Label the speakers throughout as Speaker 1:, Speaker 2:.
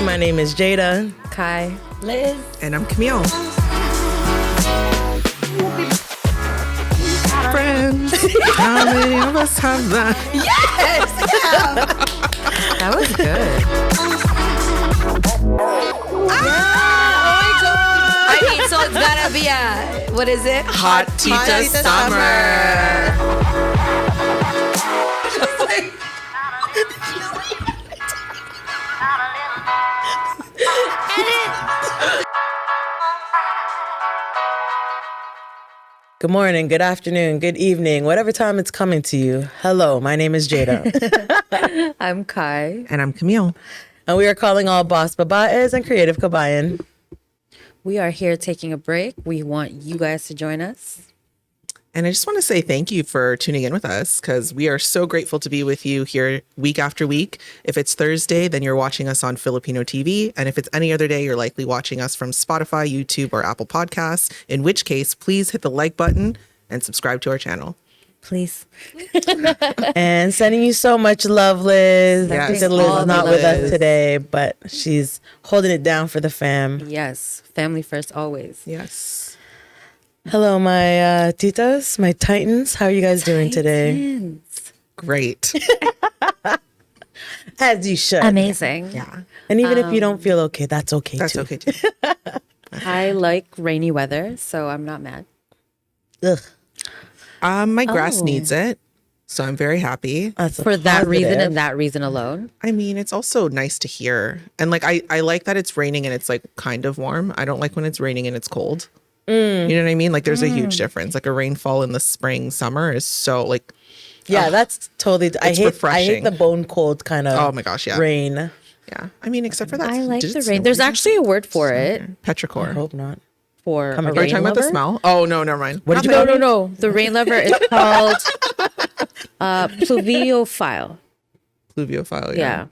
Speaker 1: My name is Jada.
Speaker 2: Kai.
Speaker 3: Liz.
Speaker 4: And I'm Camille. Friends. How many of us have that?
Speaker 3: Yes! Yeah.
Speaker 2: That was good. I mean, so it's gotta be a, what is it?
Speaker 4: Hot Tita Summer.
Speaker 1: Good morning, good afternoon, good evening, whatever time it's coming to you. Hello, my name is Jada.
Speaker 2: I'm Kai.
Speaker 4: And I'm Camille.
Speaker 1: And we are calling all boss babaes and creative kabayan.
Speaker 2: We are here taking a break. We want you guys to join us.
Speaker 4: And I just want to say thank you for tuning in with us because we are so grateful to be with you here week after week. If it's Thursday, then you're watching us on Filipino TV. And if it's any other day, you're likely watching us from Spotify, YouTube, or Apple Podcasts, in which case, please hit the like button and subscribe to our channel.
Speaker 2: Please.
Speaker 1: And sending you so much love, Liz.
Speaker 4: Yes.
Speaker 1: Liz is not with us
Speaker 4: Liz.
Speaker 1: today, but she's holding it down for the fam.
Speaker 2: Yes. Family first always.
Speaker 4: Yes.
Speaker 1: Hello, my titas, my titans. How are you guys doing today?
Speaker 2: Titans.
Speaker 4: Great.
Speaker 1: As you should.
Speaker 2: Amazing.
Speaker 4: Yeah.
Speaker 1: And even if you don't feel okay, that's okay
Speaker 4: That's
Speaker 1: too.
Speaker 4: okay too.
Speaker 2: I like rainy weather, so I'm not mad.
Speaker 1: Ugh,
Speaker 4: My grass
Speaker 2: Oh.
Speaker 4: needs it. So I'm very happy.
Speaker 1: that's a
Speaker 2: For that reason
Speaker 1: positive.
Speaker 2: and that reason alone.
Speaker 4: I mean, it's also nice to hear. And like, I like that it's raining and it's like kind of warm. I don't like when it's raining and it's cold. You know what I mean? Like there's a huge difference. Like a rainfall in the spring, summer is so like,
Speaker 1: Yeah, that's totally. I hate
Speaker 4: refreshing.
Speaker 1: the bone cold kind of.
Speaker 4: Oh my gosh, yeah.
Speaker 1: Rain.
Speaker 4: yeah. I mean, except for that.
Speaker 2: I like
Speaker 4: did it
Speaker 2: the
Speaker 4: snow
Speaker 2: rain. There's
Speaker 4: here?
Speaker 2: actually a word for it.
Speaker 1: I
Speaker 4: Petrichor.
Speaker 1: hope not.
Speaker 2: For a
Speaker 1: Come
Speaker 2: rain
Speaker 1: again.
Speaker 4: Are you talking about the
Speaker 2: lover?
Speaker 4: smell? Oh, no, never mind.
Speaker 1: What did you
Speaker 2: No,
Speaker 1: call
Speaker 2: no, no. The rain lover is called pluviophile.
Speaker 4: Pluviophile,
Speaker 2: Yeah.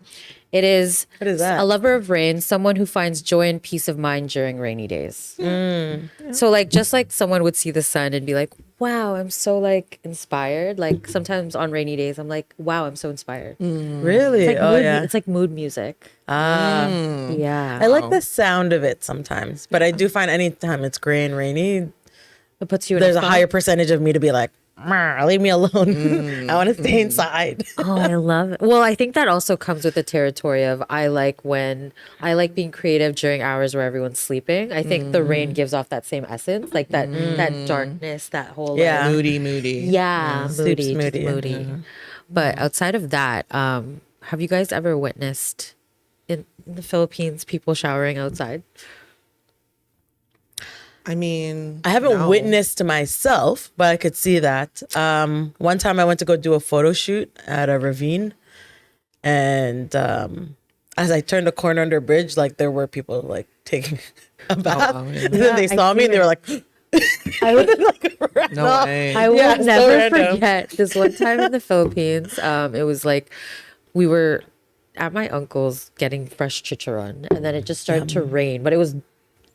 Speaker 2: It is,
Speaker 1: What is that?
Speaker 2: a lover of rain, someone who finds joy and peace of mind during rainy days. So like just like someone would see the sun and be like, wow, I'm so like inspired. Like sometimes on rainy days, I'm like, wow, I'm so inspired.
Speaker 1: Really?
Speaker 2: It's like
Speaker 1: Oh
Speaker 2: mood,
Speaker 1: yeah.
Speaker 2: it's like mood music.
Speaker 1: Ah,
Speaker 2: Yeah.
Speaker 1: I like the sound of it sometimes, but I do find anytime it's gray and rainy,
Speaker 2: It puts you in
Speaker 1: there's a
Speaker 2: spot.
Speaker 1: higher percentage of me to be like, "Meh, leave me alone. I want to stay inside.
Speaker 2: Oh, I love it. Well, I think that also comes with the territory of I like being creative during hours where everyone's sleeping. I think the rain gives off that same essence, like that darkness, that whole
Speaker 1: Yeah.
Speaker 4: Moody.
Speaker 1: Sleeps
Speaker 2: moody,
Speaker 1: moody,
Speaker 2: moody.
Speaker 1: yeah.
Speaker 2: But outside of that, have you guys ever witnessed in the Philippines people showering outside?
Speaker 4: I mean,
Speaker 1: I haven't
Speaker 4: no.
Speaker 1: witnessed myself, but I could see that. One time I went to go do a photo shoot at a ravine, and as I turned the corner under a bridge, like there were people like taking a bath.
Speaker 4: wow, yeah.
Speaker 1: And then they
Speaker 2: I
Speaker 1: saw me
Speaker 2: see
Speaker 1: and they were like,
Speaker 2: I would
Speaker 4: No way.
Speaker 2: I will
Speaker 1: Yeah, so
Speaker 2: never
Speaker 1: random.
Speaker 2: forget this one time in the Philippines. It was like we were at my uncle's getting fresh chicharron, and then it just started to rain, but it was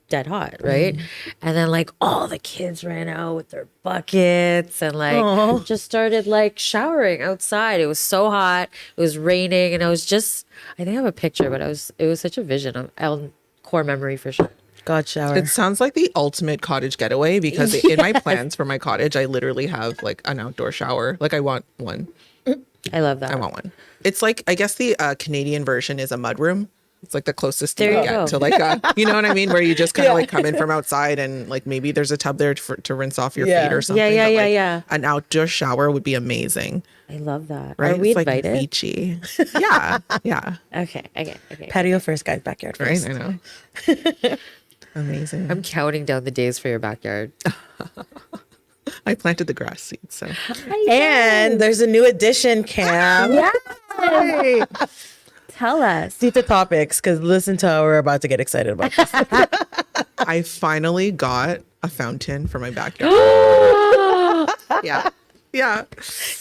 Speaker 2: dead hot, right? And then like all the kids ran out with their buckets and like
Speaker 1: Aw.
Speaker 2: just started like showering outside. It was so hot. It was raining, and I think I have a picture, but it was such a vision. Core memory for sure.
Speaker 1: God shower.
Speaker 4: It sounds like the ultimate cottage getaway because in my plans for my cottage, I literally have like an outdoor shower. Like I want one.
Speaker 2: I love that.
Speaker 4: I want one. It's like, I guess the Canadian version is a mudroom. It's like the closest
Speaker 2: There
Speaker 4: you
Speaker 2: you
Speaker 4: get
Speaker 2: go.
Speaker 4: to like a, you know what I mean? Where you just kind of like come in from outside and like maybe there's a tub there to rinse off your
Speaker 1: Yeah.
Speaker 4: feet or something.
Speaker 2: Yeah,
Speaker 4: but, like,
Speaker 2: yeah.
Speaker 4: An outdoor shower would be amazing,
Speaker 2: I love that.
Speaker 4: right?
Speaker 2: Are we
Speaker 4: It's like
Speaker 2: invited?
Speaker 4: beachy. Yeah, yeah.
Speaker 2: Okay.
Speaker 1: Patio first, guys, backyard
Speaker 4: Right,
Speaker 1: first.
Speaker 4: I know. Amazing.
Speaker 2: I'm counting down the days for your backyard.
Speaker 4: I planted the grass seeds, so.
Speaker 1: And there's a new addition, Cam.
Speaker 2: Yeah. Tell us.
Speaker 1: Tita topics, because listen to how we're about to get excited about this.
Speaker 4: I finally got a fountain for my backyard. Yeah. Yeah.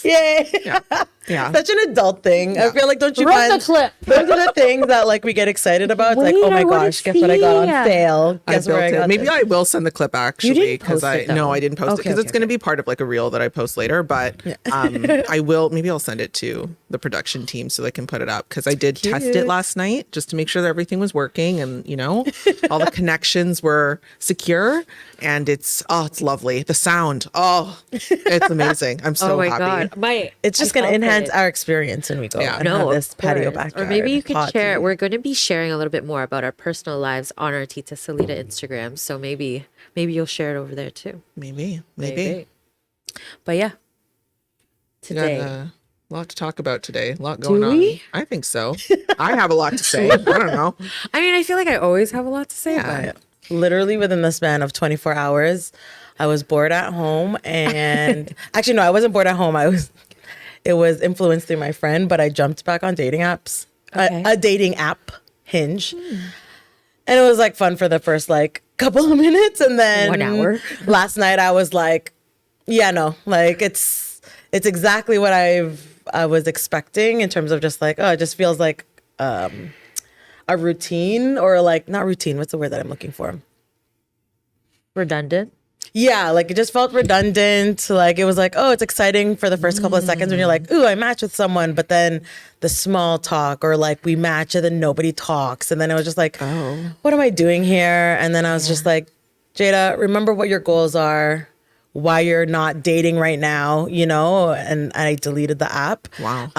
Speaker 1: Yay.
Speaker 4: Yeah. Yeah.
Speaker 1: Such an adult thing. I feel like, don't you
Speaker 2: Run
Speaker 1: find
Speaker 2: the clip.
Speaker 1: those are the things that like we get excited about? It's like,
Speaker 2: Wait,
Speaker 1: oh my
Speaker 2: I wanna
Speaker 1: gosh, guess what I got on
Speaker 2: see.
Speaker 1: sale?
Speaker 4: I
Speaker 1: Guess
Speaker 4: built
Speaker 1: where I
Speaker 4: it.
Speaker 1: got
Speaker 4: Maybe
Speaker 1: this?
Speaker 4: I will send the clip actually
Speaker 2: didn't
Speaker 4: because
Speaker 2: post it, though.
Speaker 4: no, I didn't post it
Speaker 2: Okay,
Speaker 4: because it's
Speaker 2: okay,
Speaker 4: going to be part of like a reel that I post later. But I will. Maybe I'll send it to the production team so they can put it up because I did test it last night just to make sure that everything was working and all the connections were secure. And it's lovely. The sound, it's amazing. I'm so
Speaker 2: Oh my
Speaker 4: happy.
Speaker 2: God.
Speaker 1: It's just going to enhance our experience when we go and have
Speaker 2: of
Speaker 1: this patio
Speaker 2: course.
Speaker 1: backyard.
Speaker 2: Or maybe you could
Speaker 1: hot
Speaker 2: share.
Speaker 1: tea.
Speaker 2: We're going to be sharing a little bit more about our personal lives on our Tita Salita Instagram. So maybe you'll share it over there too.
Speaker 4: Maybe.
Speaker 2: But yeah,
Speaker 4: We got
Speaker 2: today.
Speaker 4: a lot to talk about today. A lot going
Speaker 2: we?
Speaker 4: on. I think so. I have a lot to say. I don't know.
Speaker 2: I mean, I feel like I always have a lot to say.
Speaker 4: Yeah.
Speaker 2: But
Speaker 1: Literally within the span of 24 hours, I was bored at home, and actually no, I wasn't bored at home. It was influenced through my friend, but I jumped back on dating apps,
Speaker 2: Okay.
Speaker 1: a dating app, Hinge, and it was like fun for the first like couple of minutes, and then
Speaker 2: 1 hour.
Speaker 1: last night I was like, yeah, no, like it's exactly what I was expecting in terms of just like, oh, it just feels like a routine, or like not routine. What's the word that I'm looking for?
Speaker 2: redundant.
Speaker 1: Yeah, like it just felt redundant. Like it was like, oh, it's exciting for the first couple of seconds when you're like, ooh, I matched with someone, but then the small talk, or like we match and then nobody talks, and then it was just like, oh, what am I doing here? And then I was just like, Jada, remember what your goals are, why you're not dating right now, and I deleted the app.
Speaker 4: Wow.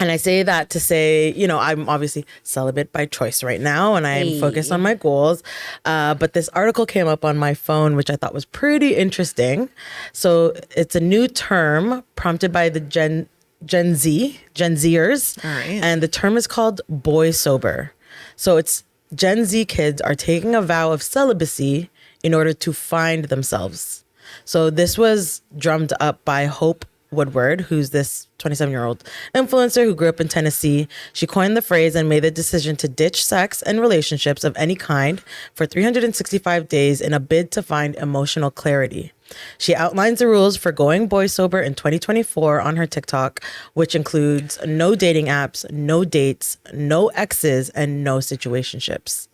Speaker 1: And I say that to say, I'm obviously celibate by choice right now, and I'm focused on my goals. But this article came up on my phone, which I thought was pretty interesting. So it's a new term prompted by the Gen Zers.
Speaker 4: All right.
Speaker 1: And the term is called boy sober. So it's Gen Z kids are taking a vow of celibacy in order to find themselves. So this was drummed up by Hope Woodward, who's this 27-year-old influencer who grew up in Tennessee. She coined the phrase and made the decision to ditch sex and relationships of any kind for 365 days in a bid to find emotional clarity. She outlines the rules for going boy sober in 2024 on her TikTok, which includes no dating apps, no dates, no exes, and no situationships.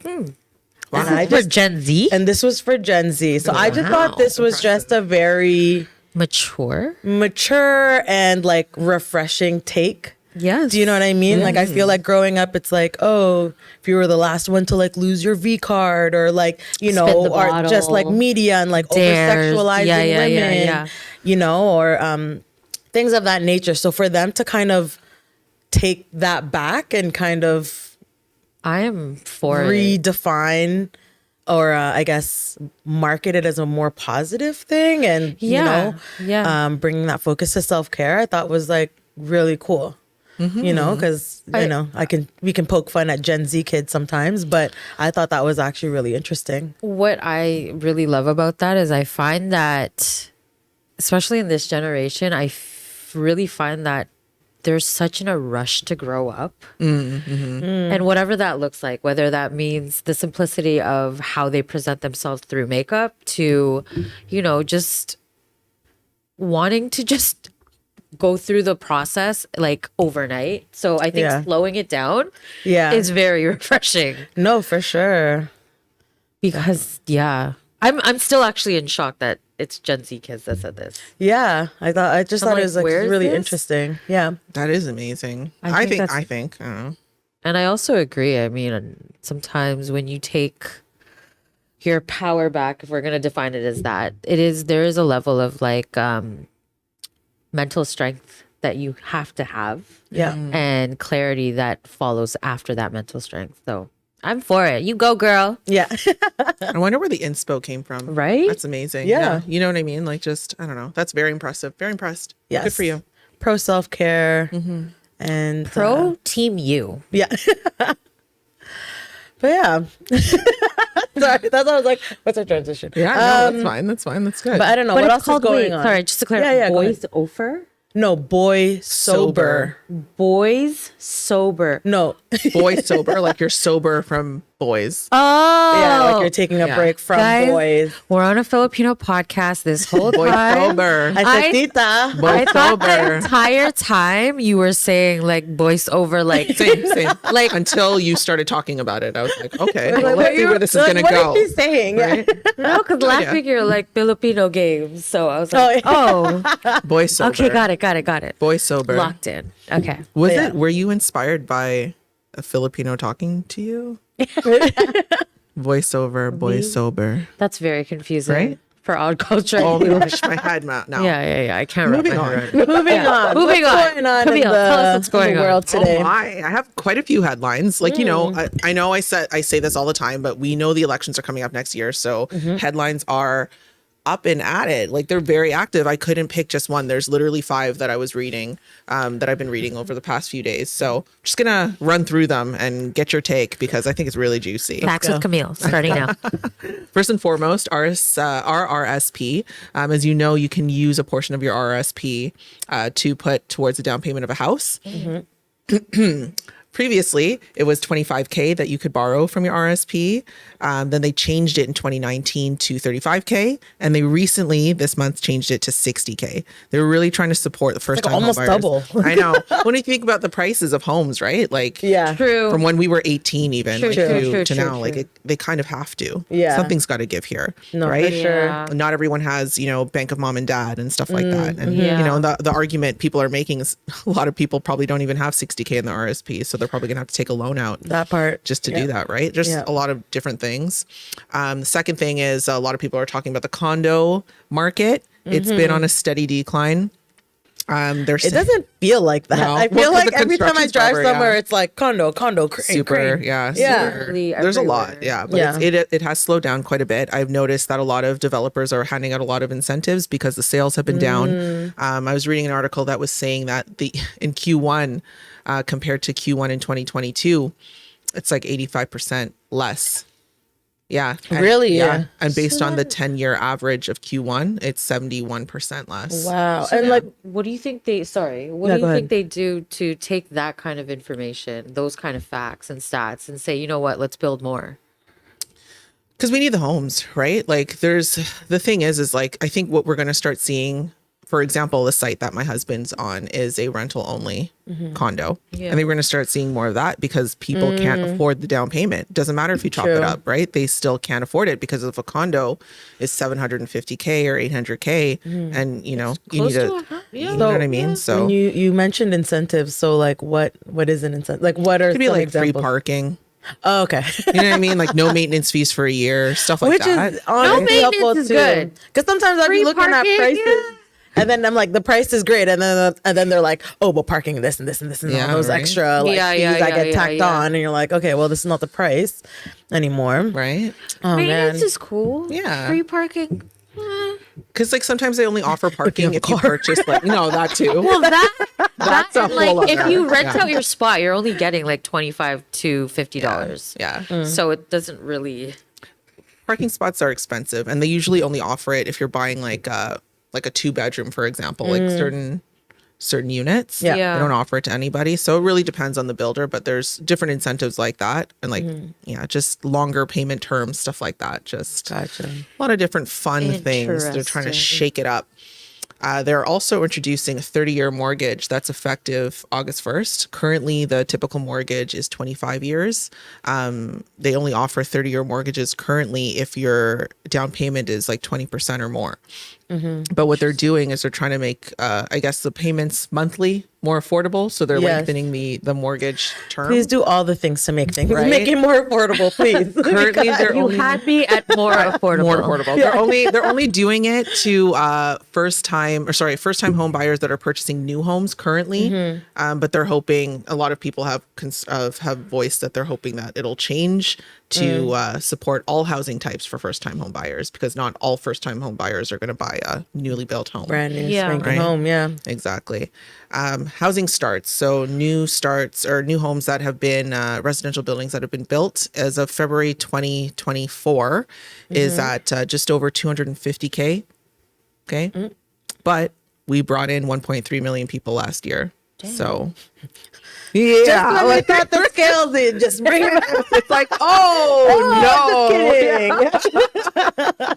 Speaker 4: Wow.
Speaker 1: And I
Speaker 2: For
Speaker 1: just,
Speaker 2: Gen Z?
Speaker 1: and this was for Gen Z. So I just thought this was just a very
Speaker 2: Mature?
Speaker 1: mature and like refreshing take.
Speaker 2: Yes.
Speaker 1: Do you know what I mean? Like I feel like growing up, it's like, oh, if you were the last one to like lose your V card, or like,
Speaker 2: the
Speaker 1: or just like
Speaker 2: bottle.
Speaker 1: media and like over
Speaker 2: Dares.
Speaker 1: sexualizing
Speaker 2: Yeah.
Speaker 1: women, or things of that nature. So for them to kind of take that back and kind of
Speaker 2: I am for it.
Speaker 1: redefine, or I guess market it as a more positive thing, and
Speaker 2: Yeah.
Speaker 1: bringing that focus to self-care, I thought was like really cool. Because we can poke fun at Gen Z kids sometimes, but I thought that was actually really interesting.
Speaker 2: What I really love about that is I find that, especially in this generation, really find that there's such a rush to grow up. And whatever that looks like, whether that means the simplicity of how they present themselves through makeup to, just wanting to just go through the process like overnight. So I think
Speaker 1: Yeah.
Speaker 2: slowing it down
Speaker 1: Yeah.
Speaker 2: is very refreshing,
Speaker 1: No, for sure.
Speaker 2: because I'm still actually in shock that it's Gen Z kids that said this.
Speaker 1: Yeah. I thought it
Speaker 2: like,
Speaker 1: was like
Speaker 2: where is
Speaker 1: really
Speaker 2: this?
Speaker 1: interesting. Yeah.
Speaker 4: That is amazing.
Speaker 2: I think
Speaker 4: I don't know.
Speaker 2: And I also agree. I mean, sometimes when you take your power back, if we're going to define it as that, there is a level of like mental strength that you have to have,
Speaker 1: Yeah.
Speaker 2: and clarity that follows after that mental strength. So I'm for it. You go, girl.
Speaker 1: Yeah.
Speaker 4: I wonder where the inspo came from.
Speaker 2: Right?
Speaker 4: That's amazing.
Speaker 1: Yeah.
Speaker 4: You know what I mean? Like, just, I don't know. That's very impressive. Very impressed.
Speaker 1: Yes.
Speaker 4: Good for you.
Speaker 1: Pro self-care and
Speaker 2: Pro team you.
Speaker 1: yeah. But yeah. Sorry, that's why I was like, what's our transition?
Speaker 4: Yeah, no, that's fine. That's fine. That's good.
Speaker 1: But I don't know
Speaker 2: But
Speaker 1: what
Speaker 2: it's
Speaker 1: else is
Speaker 2: called,
Speaker 1: going on.
Speaker 2: sorry, just to clarify,
Speaker 1: Yeah, go
Speaker 2: boys over?
Speaker 1: No, boy sober.
Speaker 2: Boys sober.
Speaker 1: No.
Speaker 4: Boy sober, like you're sober from boys.
Speaker 2: Oh,
Speaker 1: Yeah, like you're taking a break from
Speaker 2: Guys,
Speaker 1: boys.
Speaker 2: We're on a Filipino podcast this whole
Speaker 4: Boy
Speaker 2: time.
Speaker 4: sober.
Speaker 1: I said, Tita.
Speaker 4: Boy
Speaker 2: I thought the
Speaker 4: sober.
Speaker 2: entire time you were saying like voice over, like
Speaker 4: Same.
Speaker 2: Like-
Speaker 4: until you started talking about it, I was like, okay,
Speaker 1: Like,
Speaker 4: well, let's see where this is
Speaker 1: like,
Speaker 4: gonna
Speaker 1: what
Speaker 4: go.
Speaker 1: is she saying?
Speaker 4: Right?
Speaker 2: no, because last
Speaker 4: yeah.
Speaker 2: week you're like Filipino games, so I was like, oh,
Speaker 4: Boy sober.
Speaker 2: okay, got it.
Speaker 4: Boy sober.
Speaker 2: Locked in. Okay.
Speaker 4: Was
Speaker 1: Yeah.
Speaker 4: it? Were you inspired by a Filipino talking to you? Voiceover, boy sober.
Speaker 2: That's very confusing,
Speaker 4: Right?
Speaker 2: For odd culture.
Speaker 4: Oh my gosh, my head now.
Speaker 2: Yeah. I can't
Speaker 4: Moving
Speaker 2: remember.
Speaker 4: on.
Speaker 1: Moving on.
Speaker 2: Moving
Speaker 1: What's
Speaker 2: on.
Speaker 1: going on
Speaker 2: Camille,
Speaker 1: in the,
Speaker 2: tell us what's going
Speaker 1: in the
Speaker 2: on.
Speaker 1: world today?
Speaker 4: Oh my! I have quite a few headlines. Like you know, I know I say this all the time, but we know the elections are coming up next year, so headlines are up and at it. Like they're very active. I couldn't pick just one. There's literally 5 that I was reading, that I've been reading over the past few days. So I'm just gonna run through them and get your take because I think it's really juicy.
Speaker 2: Facts with Camille, starting now.
Speaker 4: First and foremost, RRSP. As you know, you can use a portion of your RRSP to put towards the down payment of a house. Previously, it was $25K that you could borrow from your RSP. Then they changed it in 2019 to $35K. And they recently, this month, changed it to $60K. They were really trying to support the first time
Speaker 1: almost
Speaker 4: homebuyers.
Speaker 1: double.
Speaker 4: I know. When you think about the prices of homes, right? Like,
Speaker 1: Yeah.
Speaker 2: True.
Speaker 4: from when we were 18 even
Speaker 2: True,
Speaker 4: like,
Speaker 2: true,
Speaker 4: to
Speaker 2: true,
Speaker 4: now,
Speaker 2: true.
Speaker 4: like they kind of have to.
Speaker 1: Yeah.
Speaker 4: Something's got to give here,
Speaker 1: No,
Speaker 4: right?
Speaker 1: for sure.
Speaker 2: Yeah.
Speaker 4: Not everyone has, Bank of Mom and Dad and stuff like that. And,
Speaker 2: Yeah.
Speaker 4: the argument people are making is a lot of people probably don't even have 60K in the RSP. So they're probably going to have to take a loan out
Speaker 1: That part.
Speaker 4: just to do that, right? Just
Speaker 1: Yeah.
Speaker 4: a lot of different things. The second thing is a lot of people are talking about the condo market. It's been on a steady decline.
Speaker 1: It doesn't feel like that.
Speaker 4: No.
Speaker 1: I
Speaker 4: Well,
Speaker 1: feel
Speaker 4: 'cause
Speaker 1: like
Speaker 4: the
Speaker 1: every time I
Speaker 4: construction's
Speaker 1: drive
Speaker 4: rubber,
Speaker 1: somewhere,
Speaker 4: yeah.
Speaker 1: it's like condo, crane,
Speaker 4: super,
Speaker 1: crane.
Speaker 4: yeah.
Speaker 2: Literally
Speaker 4: There's a lot,
Speaker 2: everywhere.
Speaker 4: yeah. But
Speaker 1: Yeah.
Speaker 4: it has slowed down quite a bit. I've noticed that a lot of developers are handing out a lot of incentives because the sales have been down. I was reading an article that was saying that in Q1 compared to Q1 in 2022, it's like 85% less. Yeah.
Speaker 1: Really? Yeah.
Speaker 4: And based on the 10-year average of Q1, it's 71% less.
Speaker 1: Wow. And like,
Speaker 2: What do you think they? Sorry, what
Speaker 1: Yeah,
Speaker 2: do
Speaker 1: go
Speaker 2: you
Speaker 1: ahead.
Speaker 2: think they do to take that kind of information, those kind of facts and stats, and say, you know what, let's build more?
Speaker 4: Because we need the homes, right? Like the thing is like, I think what we're going to start seeing, for example, the site that my husband's on is a rental only condo.
Speaker 2: Yeah.
Speaker 4: I think we're going to start seeing more of that because people can't afford the down payment. Doesn't matter if you chop it
Speaker 1: True.
Speaker 4: up, right? They still can't afford it because if a condo is 750K or 800K and you need
Speaker 2: Close
Speaker 4: to,
Speaker 2: to a- yeah.
Speaker 4: you know what I mean? So
Speaker 1: when you mentioned incentives, so like what is an incentive? Like what are
Speaker 4: it could be
Speaker 1: some
Speaker 4: like free
Speaker 1: examples?
Speaker 4: parking.
Speaker 1: Oh, okay.
Speaker 4: You know what I mean? Like no maintenance fees for a year, stuff like
Speaker 1: Which
Speaker 4: that.
Speaker 1: is honestly
Speaker 2: maintenance
Speaker 1: helpful
Speaker 2: is
Speaker 1: too.
Speaker 2: good.
Speaker 1: Because sometimes I'd
Speaker 2: Free
Speaker 1: be looking
Speaker 2: parking,
Speaker 1: at prices.
Speaker 2: yeah.
Speaker 1: And then I'm like, the price is great, and then they're like, oh, but parking this and this and this and
Speaker 4: Yeah,
Speaker 1: all those
Speaker 4: right.
Speaker 1: extra like
Speaker 2: Yeah,
Speaker 1: fees
Speaker 2: yeah,
Speaker 1: that
Speaker 2: yeah,
Speaker 1: get tacked
Speaker 2: yeah.
Speaker 1: on, and you're like, okay, well, this is not the price anymore.
Speaker 4: Right?
Speaker 1: Oh man,
Speaker 2: Maintenance is cool.
Speaker 4: Yeah.
Speaker 2: Free parking.
Speaker 4: Because like sometimes they only offer parking if you purchase like that too.
Speaker 2: Well, that's
Speaker 4: a
Speaker 2: and, like
Speaker 4: whole
Speaker 2: if
Speaker 4: other-
Speaker 2: you rent
Speaker 4: yeah.
Speaker 2: out your spot, you're only getting like $25 to $50.
Speaker 4: Yeah.
Speaker 2: So it doesn't really.
Speaker 4: Parking spots are expensive and they usually only offer it if you're buying like a 2-bedroom, for example, like certain units.
Speaker 1: Yeah.
Speaker 2: Yeah.
Speaker 4: They don't offer it to anybody. So it really depends on the builder, but there's different incentives like that. And like, just longer payment terms, stuff like that. Just
Speaker 1: gotcha.
Speaker 4: a lot of different fun things. They're trying to
Speaker 2: Interesting.
Speaker 4: shake it up. They're also introducing a 30-year mortgage that's effective August 1st. Currently, the typical mortgage is 25 years. They only offer 30-year mortgages currently if your down payment is like 20% or more. But what they're doing is they're trying to make, I guess, the payments monthly more affordable. So they're
Speaker 1: Yes.
Speaker 4: lengthening the mortgage term.
Speaker 1: Please do all the things to make things
Speaker 4: Right?
Speaker 1: make it more affordable, please.
Speaker 4: Currently, they're
Speaker 2: You
Speaker 4: only
Speaker 2: had me at more affordable.
Speaker 4: more affordable. They're only doing it to first time home buyers that are purchasing new homes currently. But they're hoping, a lot of people have voiced that they're hoping that it'll change to support all housing types for first time home buyers, because not all first time home buyers are going to buy a newly built home.
Speaker 1: Brand new
Speaker 2: Yeah.
Speaker 1: spanking
Speaker 4: Right.
Speaker 1: home, yeah.
Speaker 4: Exactly. Housing starts. So new starts or new homes that have been residential buildings that have been built as of February 2024 is at just over 250K. Okay. But we brought in 1.3 million people last year. So, yeah.
Speaker 1: Just when we thought the scales in, just bring it back.
Speaker 4: It's like, oh, no.
Speaker 1: Just kidding.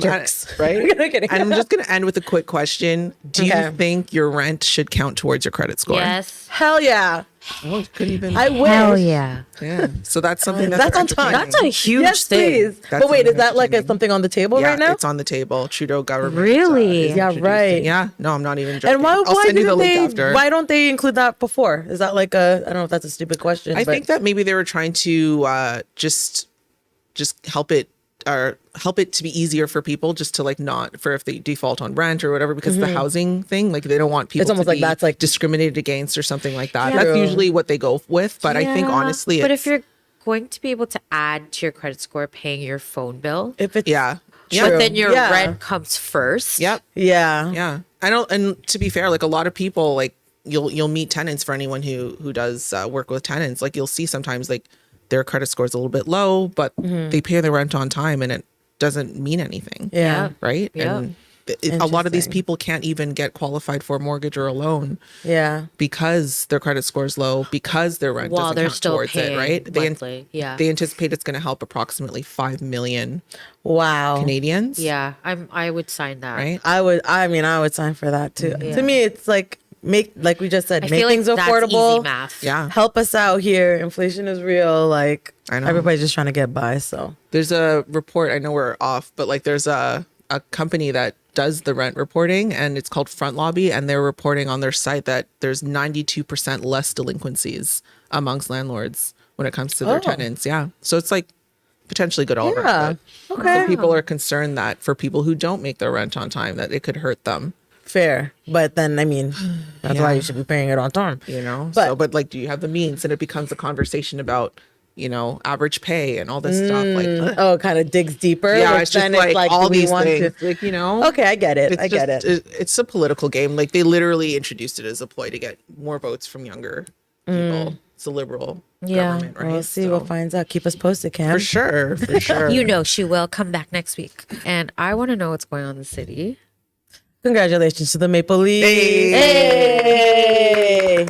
Speaker 4: Jerks. Right?
Speaker 1: Kidding.
Speaker 4: And I'm just going to end with a quick question. Do you
Speaker 1: Okay.
Speaker 4: think your rent should count towards your credit score?
Speaker 2: Yes.
Speaker 1: Hell yeah.
Speaker 4: Oh, couldn't even.
Speaker 1: I wish.
Speaker 2: Hell yeah.
Speaker 4: Yeah. So that's something
Speaker 1: That's on time.
Speaker 2: That's a huge
Speaker 1: Yes,
Speaker 2: thing.
Speaker 1: please.
Speaker 4: That's
Speaker 1: But wait, is
Speaker 4: something
Speaker 1: that like
Speaker 4: entertaining.
Speaker 1: something on the table
Speaker 4: Yeah,
Speaker 1: right now?
Speaker 4: it's on the table. Trudeau government.
Speaker 2: Really?
Speaker 4: is
Speaker 1: Yeah,
Speaker 4: introducing-
Speaker 1: right.
Speaker 4: Yeah. No, I'm not even joking.
Speaker 1: And why
Speaker 4: I'll send you the
Speaker 1: didn't
Speaker 4: link
Speaker 1: they?
Speaker 4: after.
Speaker 1: Why don't they include that before? Is that like a? I don't know if that's a stupid question.
Speaker 4: I
Speaker 1: but
Speaker 4: think that maybe they were trying to just help it to be easier for people just to like not for if they default on rent or whatever because of the housing thing, like they don't want people
Speaker 1: It's almost
Speaker 4: to
Speaker 1: like
Speaker 4: be
Speaker 1: that's like-
Speaker 4: discriminated against or something like that.
Speaker 2: Yeah.
Speaker 4: That's usually what they go with, but I think
Speaker 2: Yeah.
Speaker 4: honestly
Speaker 2: But
Speaker 4: it's,
Speaker 2: if you're going to be able to add to your credit score paying your phone bill,
Speaker 1: if it's
Speaker 4: yeah.
Speaker 2: but then your
Speaker 1: Yeah.
Speaker 2: rent comes first.
Speaker 4: Yep.
Speaker 1: yeah,
Speaker 4: Yeah. I don't, and to be fair, like a lot of people, like you'll meet tenants for anyone who does work with tenants. Like you'll see sometimes like their credit score is a little bit low, but they pay their rent on time and it doesn't mean anything.
Speaker 1: yeah,
Speaker 4: Right.
Speaker 2: Yeah.
Speaker 4: And a lot of these
Speaker 1: Interesting.
Speaker 4: people can't even get qualified for a mortgage or a loan
Speaker 1: yeah.
Speaker 4: because their credit score is low, because their rent
Speaker 2: While
Speaker 4: doesn't
Speaker 2: they're
Speaker 4: count
Speaker 2: still
Speaker 4: towards it,
Speaker 2: paying
Speaker 4: right?
Speaker 2: monthly. Yeah.
Speaker 4: They anticipate it's going to help approximately 5 million
Speaker 1: Wow.
Speaker 4: Canadians.
Speaker 2: Yeah. I would sign that.
Speaker 4: Right.
Speaker 1: I would sign for that too. To me, it's like like we just said,
Speaker 2: I
Speaker 1: make
Speaker 2: feel like
Speaker 1: things
Speaker 2: that's
Speaker 1: affordable.
Speaker 2: easy math.
Speaker 4: Yeah.
Speaker 1: Help us out here. Inflation is real. Like
Speaker 4: I know.
Speaker 1: everybody's just trying to get by. So
Speaker 4: There's a report, I know we're off, but like there's a company that does the rent reporting and it's called Front Lobby, and they're reporting on their site that there's 92% less delinquencies amongst landlords when it comes to their tenants. Yeah. So it's like potentially good all
Speaker 1: Yeah.
Speaker 4: around. but
Speaker 1: Okay.
Speaker 4: some people are concerned that for people who don't make their rent on time, that it could hurt them,
Speaker 1: fair. But then I mean, that's
Speaker 4: Yeah.
Speaker 1: why you should be paying it on time.
Speaker 4: you know?
Speaker 1: But-
Speaker 4: But like, do you have the means? And it becomes a conversation about, average pay and all this stuff. Like,
Speaker 1: Oh, it kind of digs deeper.
Speaker 4: yeah,
Speaker 1: which
Speaker 4: it's just
Speaker 1: then
Speaker 4: like all
Speaker 1: do we
Speaker 4: these
Speaker 1: want to-
Speaker 4: things. Like,
Speaker 1: Okay, I get it. I get it.
Speaker 4: It's a political game. Like they literally introduced it as a ploy to get more votes from younger people. It's a liberal government, right?
Speaker 1: We'll see
Speaker 4: So-
Speaker 1: what finds out. Keep us posted, Cam.
Speaker 4: for sure, for sure.
Speaker 2: You know she will come back next week. And I want to know what's going on in the city.
Speaker 1: Congratulations to the Maple Leafs.
Speaker 4: Hey.
Speaker 1: Hey.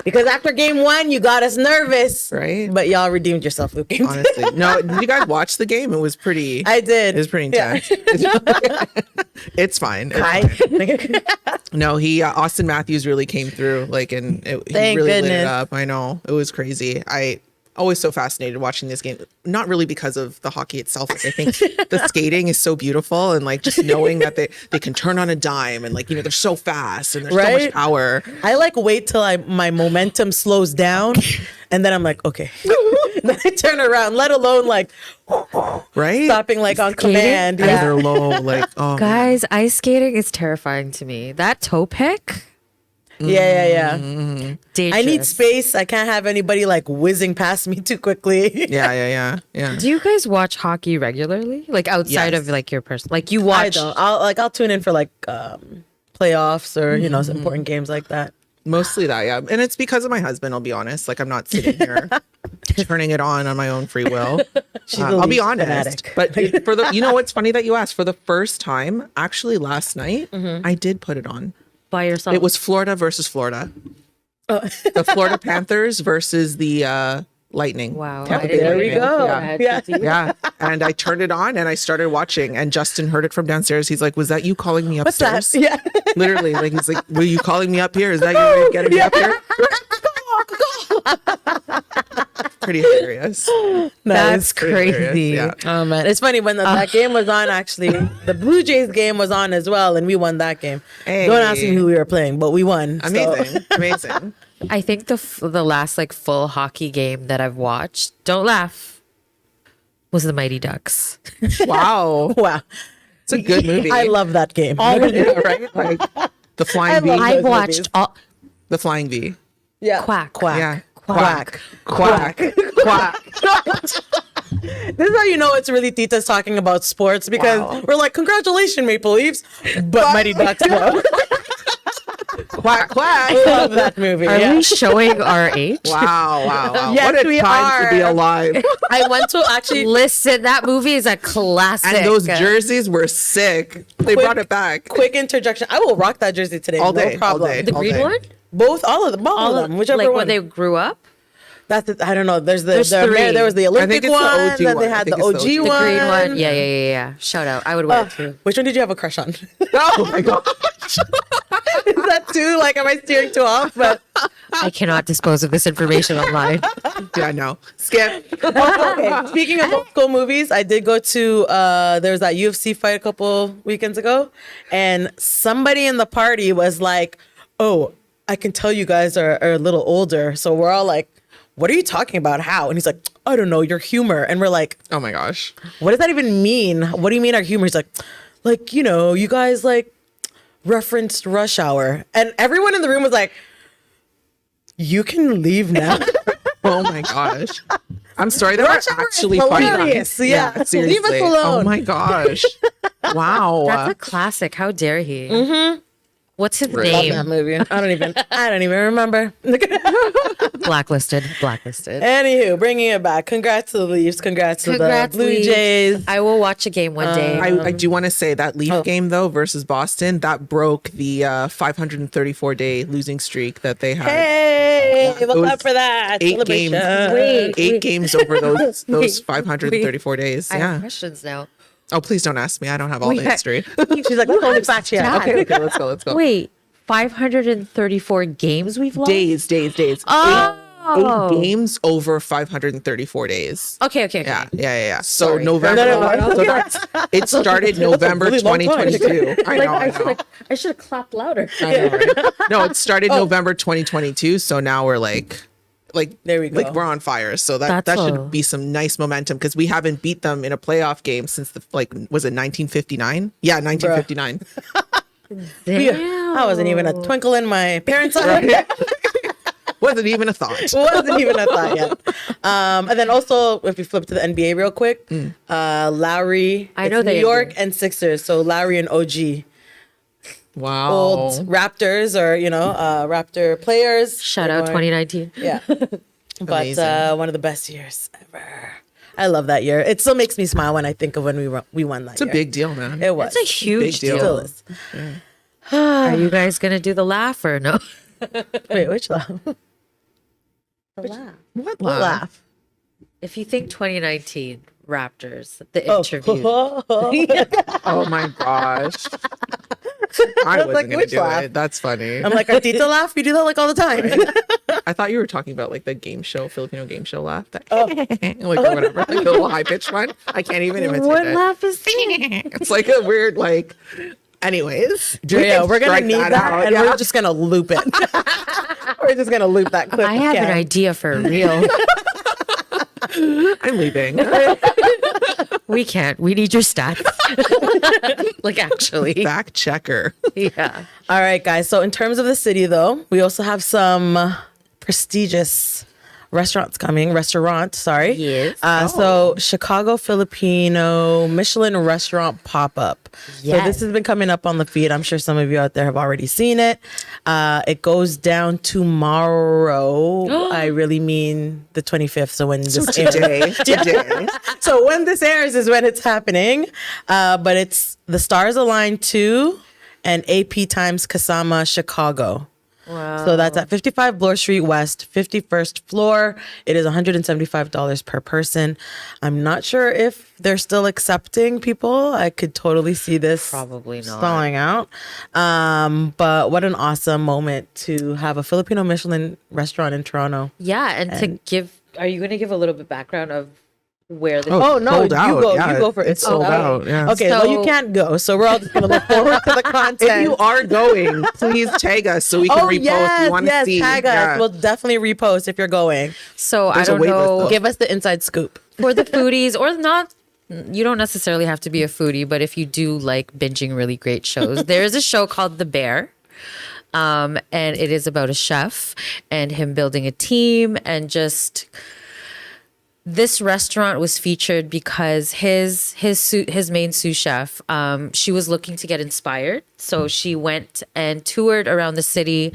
Speaker 1: Because after game 1, you got us nervous.
Speaker 4: Right?
Speaker 1: But y'all redeemed yourself, Luke. Game 2.
Speaker 4: Honestly, no. Did you guys watch the game? It was pretty.
Speaker 1: I did.
Speaker 4: It was pretty
Speaker 1: Yeah.
Speaker 4: intense. It's fine. It's
Speaker 1: Hi.
Speaker 4: fine. No, Austin Matthews really came through. Like, and he
Speaker 1: Thank
Speaker 4: really lit it
Speaker 1: goodness.
Speaker 4: up. I know it was crazy. I always so fascinated watching this game. Not really because of the hockey itself. Like, I think the skating is so beautiful, and like just knowing that they can turn on a dime, and like they're so fast and there's so
Speaker 1: Right?
Speaker 4: much power.
Speaker 1: I like wait till my momentum slows down, and then I'm like, okay. Then I turn around, let alone like
Speaker 4: Right?
Speaker 1: stopping like on
Speaker 2: Skating?
Speaker 1: command.
Speaker 4: Yeah,
Speaker 1: Yeah.
Speaker 4: they're low. Like, oh,
Speaker 2: Guys, ice skating is terrifying to me. That toe pick,
Speaker 1: Yeah.
Speaker 2: dangerous.
Speaker 1: I need space. I can't have anybody like whizzing past me too quickly.
Speaker 4: yeah.
Speaker 2: Do you guys watch hockey regularly? Like outside
Speaker 4: Yes.
Speaker 2: of like your person, like you
Speaker 1: I
Speaker 2: watch?
Speaker 1: don't. I'll tune in for like playoffs or some important games like that.
Speaker 4: Mostly that, yeah. And it's because of my husband, I'll be honest. Like, I'm not sitting here turning it on my own free will.
Speaker 1: She's a
Speaker 4: I'll be
Speaker 1: Leafs
Speaker 4: honest.
Speaker 1: fanatic.
Speaker 4: But you know what's funny that you asked? For the first time, actually last night, I did put it on.
Speaker 2: By yourself?
Speaker 4: It was Florida versus Florida. The Florida Panthers versus the Lightning.
Speaker 2: Wow.
Speaker 4: Tampa
Speaker 2: I
Speaker 4: Bay
Speaker 2: didn't
Speaker 1: There we
Speaker 4: Lightning.
Speaker 1: go.
Speaker 4: Yeah.
Speaker 1: Yeah.
Speaker 4: Yeah. And I turned it on and I started watching, and Justin heard it from downstairs. He's like, was that you calling me
Speaker 1: What's
Speaker 4: upstairs?
Speaker 1: that? Yeah.
Speaker 4: Literally, like, he's like, were you calling me up here? Is that your way of getting me up here? Pretty hilarious.
Speaker 2: That's
Speaker 4: Pretty hilarious,
Speaker 2: crazy.
Speaker 4: yeah.
Speaker 1: Oh man, it's funny when that game was on. Actually, the Blue Jays game was on as well, and we won that game.
Speaker 4: Hey.
Speaker 1: Don't ask me who we were playing, but we won. so-
Speaker 4: Amazing. Amazing.
Speaker 2: I think the last like full hockey game that I've watched, don't laugh, was the Mighty Ducks.
Speaker 4: Wow.
Speaker 1: Wow,
Speaker 4: It's a good movie.
Speaker 1: I love that game.
Speaker 4: Yeah, right? Like the Flying V.
Speaker 1: love
Speaker 2: I
Speaker 1: those
Speaker 2: watched
Speaker 1: movies.
Speaker 2: all
Speaker 4: The Flying V.
Speaker 1: Yeah,
Speaker 2: Quack.
Speaker 1: quack,
Speaker 4: Yeah.
Speaker 1: quack.
Speaker 4: Quack. Quack.
Speaker 1: This is how you know it's really Tita's talking about sports, because
Speaker 4: Wow.
Speaker 1: we're like, congratulations, Maple Leafs, but Mighty Ducks. Bro.
Speaker 4: Quack, quack.
Speaker 1: I love that movie.
Speaker 2: Are
Speaker 1: yeah.
Speaker 2: we showing our age?
Speaker 4: Wow.
Speaker 1: Yes,
Speaker 4: what a
Speaker 1: we
Speaker 4: time to be
Speaker 1: are.
Speaker 4: alive.
Speaker 1: I went to actually
Speaker 2: Listen, that movie is a classic.
Speaker 4: And those jerseys were sick. They brought it back.
Speaker 1: quick interjection. I will rock that jersey today.
Speaker 4: All
Speaker 1: no
Speaker 4: day, all
Speaker 1: problem.
Speaker 4: day.
Speaker 2: The green one?
Speaker 1: All of them, whichever
Speaker 2: like
Speaker 1: one.
Speaker 2: when they grew up.
Speaker 1: That's I don't know. There's
Speaker 2: There's three.
Speaker 1: there was the
Speaker 4: I
Speaker 1: Olympic
Speaker 4: think it's the
Speaker 1: one,
Speaker 4: OG
Speaker 1: then they
Speaker 4: one. I
Speaker 1: had
Speaker 4: think
Speaker 1: the
Speaker 4: it's
Speaker 1: OG
Speaker 4: the
Speaker 1: one.
Speaker 2: The green one. Yeah. Shout out. I would wear it too.
Speaker 1: Which one did you have a crush on?
Speaker 4: Oh my god.
Speaker 1: Is that too like am I steering too off? But
Speaker 2: I cannot dispose of this information online.
Speaker 4: Yeah, no. Skip.
Speaker 1: okay. Speaking of old school movies, I did go to there was that UFC fight a couple weekends ago, and somebody in the party was like, "Oh, I can tell you guys are a little older." So we're all like, "What are you talking about? How?" And he's like, "I don't know, your humor." And we're like,
Speaker 4: Oh my gosh.
Speaker 1: "What does that even mean? What do you mean our humor?" He's like, you know, you guys like referenced Rush Hour, and everyone in the room was like, "You can leave now."
Speaker 4: Oh my gosh. I'm sorry. That
Speaker 1: Rush
Speaker 4: was
Speaker 1: Hour is
Speaker 4: actually funny.
Speaker 1: hilarious. Yeah. Leave us
Speaker 4: seriously.
Speaker 1: alone.
Speaker 4: Oh my gosh. Wow.
Speaker 2: That's a classic. How dare he? What's his
Speaker 1: Love
Speaker 2: name?
Speaker 1: that movie. I don't even remember.
Speaker 2: Blacklisted.
Speaker 1: Anywho, bringing it back. Congrats to the Leafs. Congrats to the Blue
Speaker 2: Leafs.
Speaker 1: Jays.
Speaker 2: I will watch a game one day.
Speaker 4: I do want to say that Leaf game though versus Boston that broke the 534-day losing streak that they had.
Speaker 1: Hey,
Speaker 4: It
Speaker 1: what's
Speaker 4: was
Speaker 1: up for that?
Speaker 4: 8 games.
Speaker 1: Celebration.
Speaker 4: Eight games over those
Speaker 2: Wait,
Speaker 4: 534 days.
Speaker 2: I have
Speaker 4: Yeah.
Speaker 2: questions now.
Speaker 4: Oh, please don't ask me. I don't have all the history.
Speaker 1: She's like, that's only fact yet.
Speaker 2: Dad.
Speaker 1: Okay.
Speaker 4: Let's go.
Speaker 2: Wait, 534 games we've lost?
Speaker 4: Days.
Speaker 2: Oh.
Speaker 4: 8 games over 534 days.
Speaker 2: Okay.
Speaker 4: Yeah. So
Speaker 2: Sorry.
Speaker 4: November.
Speaker 1: No.
Speaker 4: So it started November
Speaker 1: really long time.
Speaker 4: 2022. I know.
Speaker 2: I should have clapped louder.
Speaker 4: I know, right? No, it started November 2022. So now we're like
Speaker 1: There we go.
Speaker 4: Like we're on fire. So that
Speaker 2: That's
Speaker 4: should
Speaker 2: a-
Speaker 4: be some nice momentum because we haven't beat them in a playoff game since was it 1959? Yeah, 1959.
Speaker 2: Damn.
Speaker 1: I wasn't even a twinkle in my parents' eye.
Speaker 4: Wasn't even a thought.
Speaker 1: Wasn't even a thought yet. And then also, if we flip to the NBA real quick, Lowry,
Speaker 2: I know
Speaker 1: it's New
Speaker 2: they
Speaker 1: York
Speaker 2: do.
Speaker 1: and Sixers. So Lowry and OG,
Speaker 4: Wow.
Speaker 1: old Raptors or Raptor players.
Speaker 2: Shout out
Speaker 1: They're going-
Speaker 2: 2019.
Speaker 1: Yeah, but
Speaker 4: Amazing.
Speaker 1: one of the best years ever. I love that year. It still makes me smile when I think of when we won that.
Speaker 4: It's a
Speaker 1: year.
Speaker 4: big deal, man.
Speaker 1: It was.
Speaker 2: It's a huge
Speaker 4: Big deal.
Speaker 1: Still
Speaker 2: deal.
Speaker 1: is.
Speaker 2: Are you guys going to do the laugh or no?
Speaker 1: Wait, which laugh?
Speaker 4: What
Speaker 1: Laugh.
Speaker 2: If you think 2019 Raptors, the interview.
Speaker 4: Oh my gosh. I wasn't
Speaker 1: like,
Speaker 4: gonna
Speaker 1: which
Speaker 4: do
Speaker 1: laugh?
Speaker 4: it. That's funny.
Speaker 1: I'm like, our Tita laugh. We do that like all the time.
Speaker 4: I thought you were talking about like the game show, Filipino game show laugh. That like or whatever. Like the little high pitched one. I can't even imitate
Speaker 2: What
Speaker 4: it.
Speaker 2: laugh is that?
Speaker 4: It's like a weird like anyways.
Speaker 1: Drea, we're gonna
Speaker 4: strike
Speaker 1: need that,
Speaker 4: out,
Speaker 1: and
Speaker 4: yeah.
Speaker 1: we're just gonna loop it. We're just gonna loop that clip.
Speaker 2: I have an idea for real.
Speaker 4: I'm leaving.
Speaker 2: We can't. We need your stats. Like, actually.
Speaker 4: Fact checker.
Speaker 2: Yeah.
Speaker 1: All right, guys. So in terms of the city, though, we also have some prestigious restaurants coming.
Speaker 2: Yes.
Speaker 1: So Chicago Filipino Michelin restaurant pop-up. So
Speaker 2: Yes.
Speaker 1: this has been coming up on the feed. I'm sure some of you out there have already seen it. It goes down tomorrow. I really mean the 25th. So when this airs.
Speaker 4: Today.
Speaker 1: So when this airs is when it's happening. But it's the Stars Align 2 and AP Times Kasama Chicago.
Speaker 2: Wow.
Speaker 1: So that's at 55 Bloor Street West, 51st floor. It is $175 per person. I'm not sure if they're still accepting people. I could totally see this
Speaker 2: Probably not.
Speaker 1: stalling out. But what an awesome moment to have a Filipino Michelin restaurant in Toronto.
Speaker 2: Yeah. And to give, are you going to give a little bit background of where the
Speaker 1: Oh no,
Speaker 4: sold out.
Speaker 1: you go.
Speaker 4: Yeah,
Speaker 1: You go for it.
Speaker 4: it's sold out. Yeah.
Speaker 1: Okay, well you
Speaker 2: So-
Speaker 1: can't go, so we're all just gonna look forward to the content.
Speaker 4: If you are going, please tag us so we can repost. We want to see.
Speaker 1: tag us.
Speaker 4: Yeah.
Speaker 1: We'll definitely repost if you're going.
Speaker 2: So
Speaker 4: There's a
Speaker 2: I don't
Speaker 4: wait list,
Speaker 2: know
Speaker 4: though.
Speaker 1: Give us the inside scoop.
Speaker 2: for the foodies or not. You don't necessarily have to be a foodie, but if you do like binging really great shows, there is a show called The Bear. And it is about a chef and him building a team and just, this restaurant was featured because his main sous chef, she was looking to get inspired, so she went and toured around the city,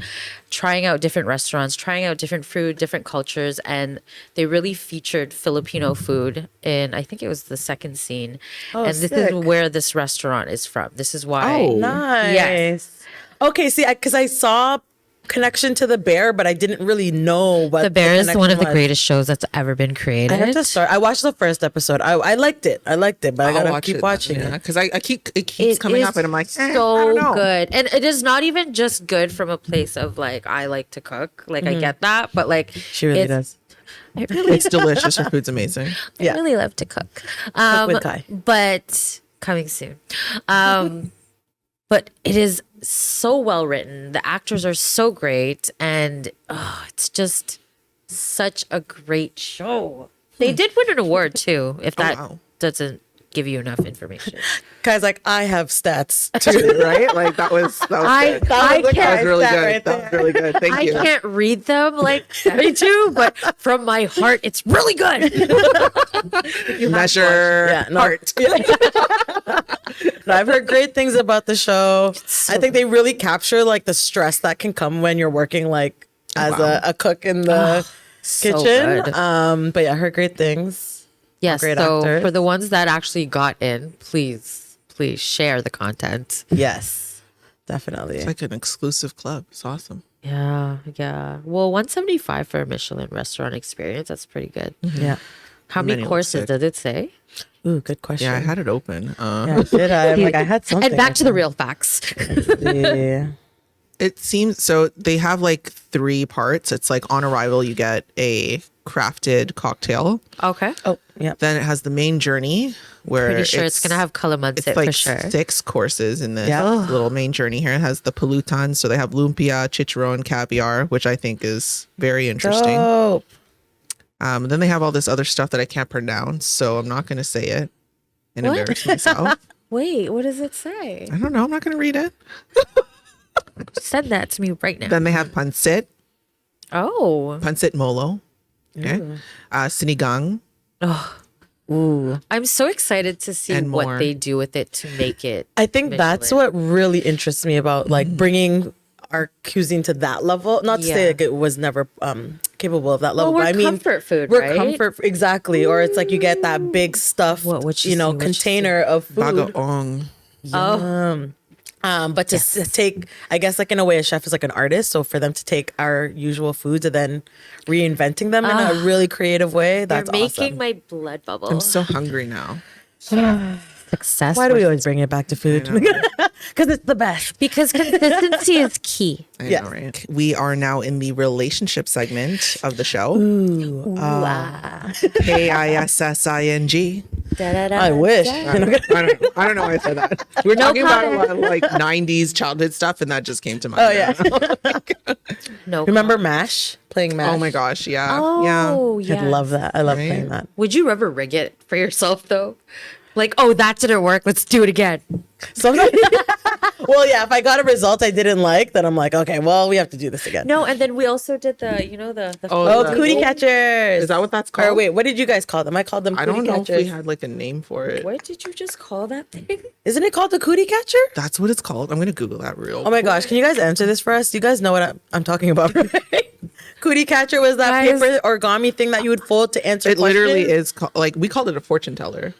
Speaker 2: trying out different restaurants, trying out different food, different cultures, and they really featured Filipino food in, I think it was the second scene.
Speaker 1: Oh,
Speaker 2: and this
Speaker 1: sick.
Speaker 2: is where this restaurant is from. This is why.
Speaker 4: Oh.
Speaker 1: Nice.
Speaker 2: Yes.
Speaker 1: Okay, see, because I saw connection to the bear, but I didn't really know what
Speaker 2: The Bear is one of the
Speaker 1: connection was.
Speaker 2: greatest shows that's ever been created.
Speaker 1: I have to start. I watched the first episode. I liked it. but I
Speaker 4: I'll
Speaker 1: gotta
Speaker 4: watch
Speaker 1: keep
Speaker 4: it
Speaker 1: watching
Speaker 4: then,
Speaker 1: it.
Speaker 4: because it keeps coming
Speaker 2: is
Speaker 4: up, and I'm like, I
Speaker 2: so
Speaker 4: don't know.
Speaker 2: good. And it is not even just good from a place of like, I like to cook. Like, I get that, but like,
Speaker 1: She really does.
Speaker 2: I really,
Speaker 4: It's delicious. Her food's amazing.
Speaker 1: Yeah.
Speaker 2: I really love to cook.
Speaker 1: with Kai.
Speaker 2: But coming soon. But it is so well written. The actors are so great, and it's just such a great show. They did win an award too. If that
Speaker 4: wow.
Speaker 2: doesn't give you enough information,
Speaker 1: Kai's like, I have stats too.
Speaker 4: Right? Like that was good.
Speaker 2: I
Speaker 4: That was
Speaker 2: can't.
Speaker 4: really
Speaker 1: Stat
Speaker 4: good.
Speaker 1: right
Speaker 4: That was really good. Thank
Speaker 2: I
Speaker 4: you.
Speaker 2: can't read them like I do, but from my heart, it's really good.
Speaker 4: Measure
Speaker 1: Yeah, no.
Speaker 4: heart.
Speaker 1: No, I've heard great things about the show. I think they really capture like the stress that can come when you're working like as
Speaker 4: wow.
Speaker 1: a cook in the
Speaker 2: so
Speaker 1: kitchen.
Speaker 2: good.
Speaker 1: But yeah, I heard great things.
Speaker 2: Yes.
Speaker 1: Great
Speaker 2: So
Speaker 1: actors.
Speaker 2: for the ones that actually got in, please share the content.
Speaker 1: Yes, definitely.
Speaker 4: It's like an exclusive club. It's awesome.
Speaker 2: Yeah. Well, 175 for a Michelin restaurant experience. That's pretty good.
Speaker 1: Yeah.
Speaker 2: How many
Speaker 4: Many
Speaker 2: courses
Speaker 4: looks
Speaker 2: did it say?
Speaker 1: Ooh, good question.
Speaker 4: Yeah, I had it open.
Speaker 1: Yeah, did I? I'm like, I had something.
Speaker 2: And back to the real facts.
Speaker 1: Yeah.
Speaker 4: It seems so. They have like 3 parts. It's like on arrival, you get a crafted cocktail.
Speaker 2: Okay.
Speaker 1: Oh, yeah.
Speaker 4: Then it has the main journey where
Speaker 2: Pretty sure it's gonna have
Speaker 4: it's
Speaker 2: calamansi
Speaker 4: like
Speaker 2: for sure.
Speaker 4: 6 courses in this
Speaker 1: Yeah.
Speaker 4: little main journey here. It has the pollutan, so they have lumpia, chicharron, caviar, which I think is very interesting.
Speaker 1: Dope.
Speaker 4: Then they have all this other stuff that I can't pronounce, so I'm not going to say it and
Speaker 2: What?
Speaker 4: embarrass myself.
Speaker 2: Wait, what does it say?
Speaker 4: I don't know. I'm not going to read it.
Speaker 2: Send that to me right now.
Speaker 4: Then they have pancit
Speaker 2: Oh,
Speaker 4: molo, okay, sinigang,
Speaker 1: Ooh.
Speaker 2: I'm so excited to see
Speaker 4: And
Speaker 2: what
Speaker 4: more.
Speaker 2: they do with it to make it.
Speaker 1: I think that's
Speaker 2: Michelin.
Speaker 1: what really interests me about like bringing our cuisine to that level. Not to say
Speaker 2: Yeah.
Speaker 1: like it was never capable of that level,
Speaker 2: Well,
Speaker 1: but
Speaker 2: we're
Speaker 1: I mean
Speaker 2: comfort food,
Speaker 1: we're
Speaker 2: right?
Speaker 1: comfort exactly. Or it's like you get that big stuff,
Speaker 2: What you see, what you
Speaker 1: container of food.
Speaker 4: bagoong.
Speaker 2: Oh,
Speaker 1: But to take, I guess, like in a way, a chef is like an artist. So for them to take our usual foods and then reinventing them in a really creative way,
Speaker 2: you're
Speaker 1: that's
Speaker 2: making
Speaker 1: awesome.
Speaker 2: my blood bubble.
Speaker 4: I'm so hungry now.
Speaker 2: Success.
Speaker 1: Why do we always bring it back to food? Because it's the best.
Speaker 2: Because consistency is key.
Speaker 4: I
Speaker 1: Yes.
Speaker 4: know, right? We are now in the relationship segment of the show. KISSING.
Speaker 1: I wish.
Speaker 4: I don't know why I said that. We're talking about a lot of like 90s childhood stuff, and that just came to mind.
Speaker 1: Oh yeah.
Speaker 2: No.
Speaker 1: Remember MASH? Playing MASH.
Speaker 4: Oh my gosh. Yeah.
Speaker 2: Oh,
Speaker 4: Yeah.
Speaker 2: yeah.
Speaker 1: I love that. I love
Speaker 4: Right?
Speaker 1: playing that.
Speaker 2: Would you ever rig it for yourself though? Like, oh, that didn't work. Let's do it again.
Speaker 1: Sometimes, well, yeah. If I got a result I didn't like, then I'm like, okay, well, we have to do this again.
Speaker 2: No, and then we also did the, the
Speaker 1: Oh,
Speaker 4: the-
Speaker 1: cootie catchers.
Speaker 4: Is that what that's
Speaker 1: Or
Speaker 4: called?
Speaker 1: wait, what did you guys call them? I called them
Speaker 4: I
Speaker 1: cootie
Speaker 4: don't know
Speaker 1: catchers.
Speaker 4: if we had like a name for it.
Speaker 2: What did you just call that thing?
Speaker 1: Isn't it called the cootie catcher?
Speaker 4: That's what it's called. I'm gonna Google that real.
Speaker 1: Oh my gosh, can you guys answer this for us? You guys know what I'm talking about, right? Cootie catcher was that
Speaker 2: Guys.
Speaker 1: paper origami thing that you would fold to answer
Speaker 4: It literally
Speaker 1: questions?
Speaker 4: is called, like we called it a fortune teller.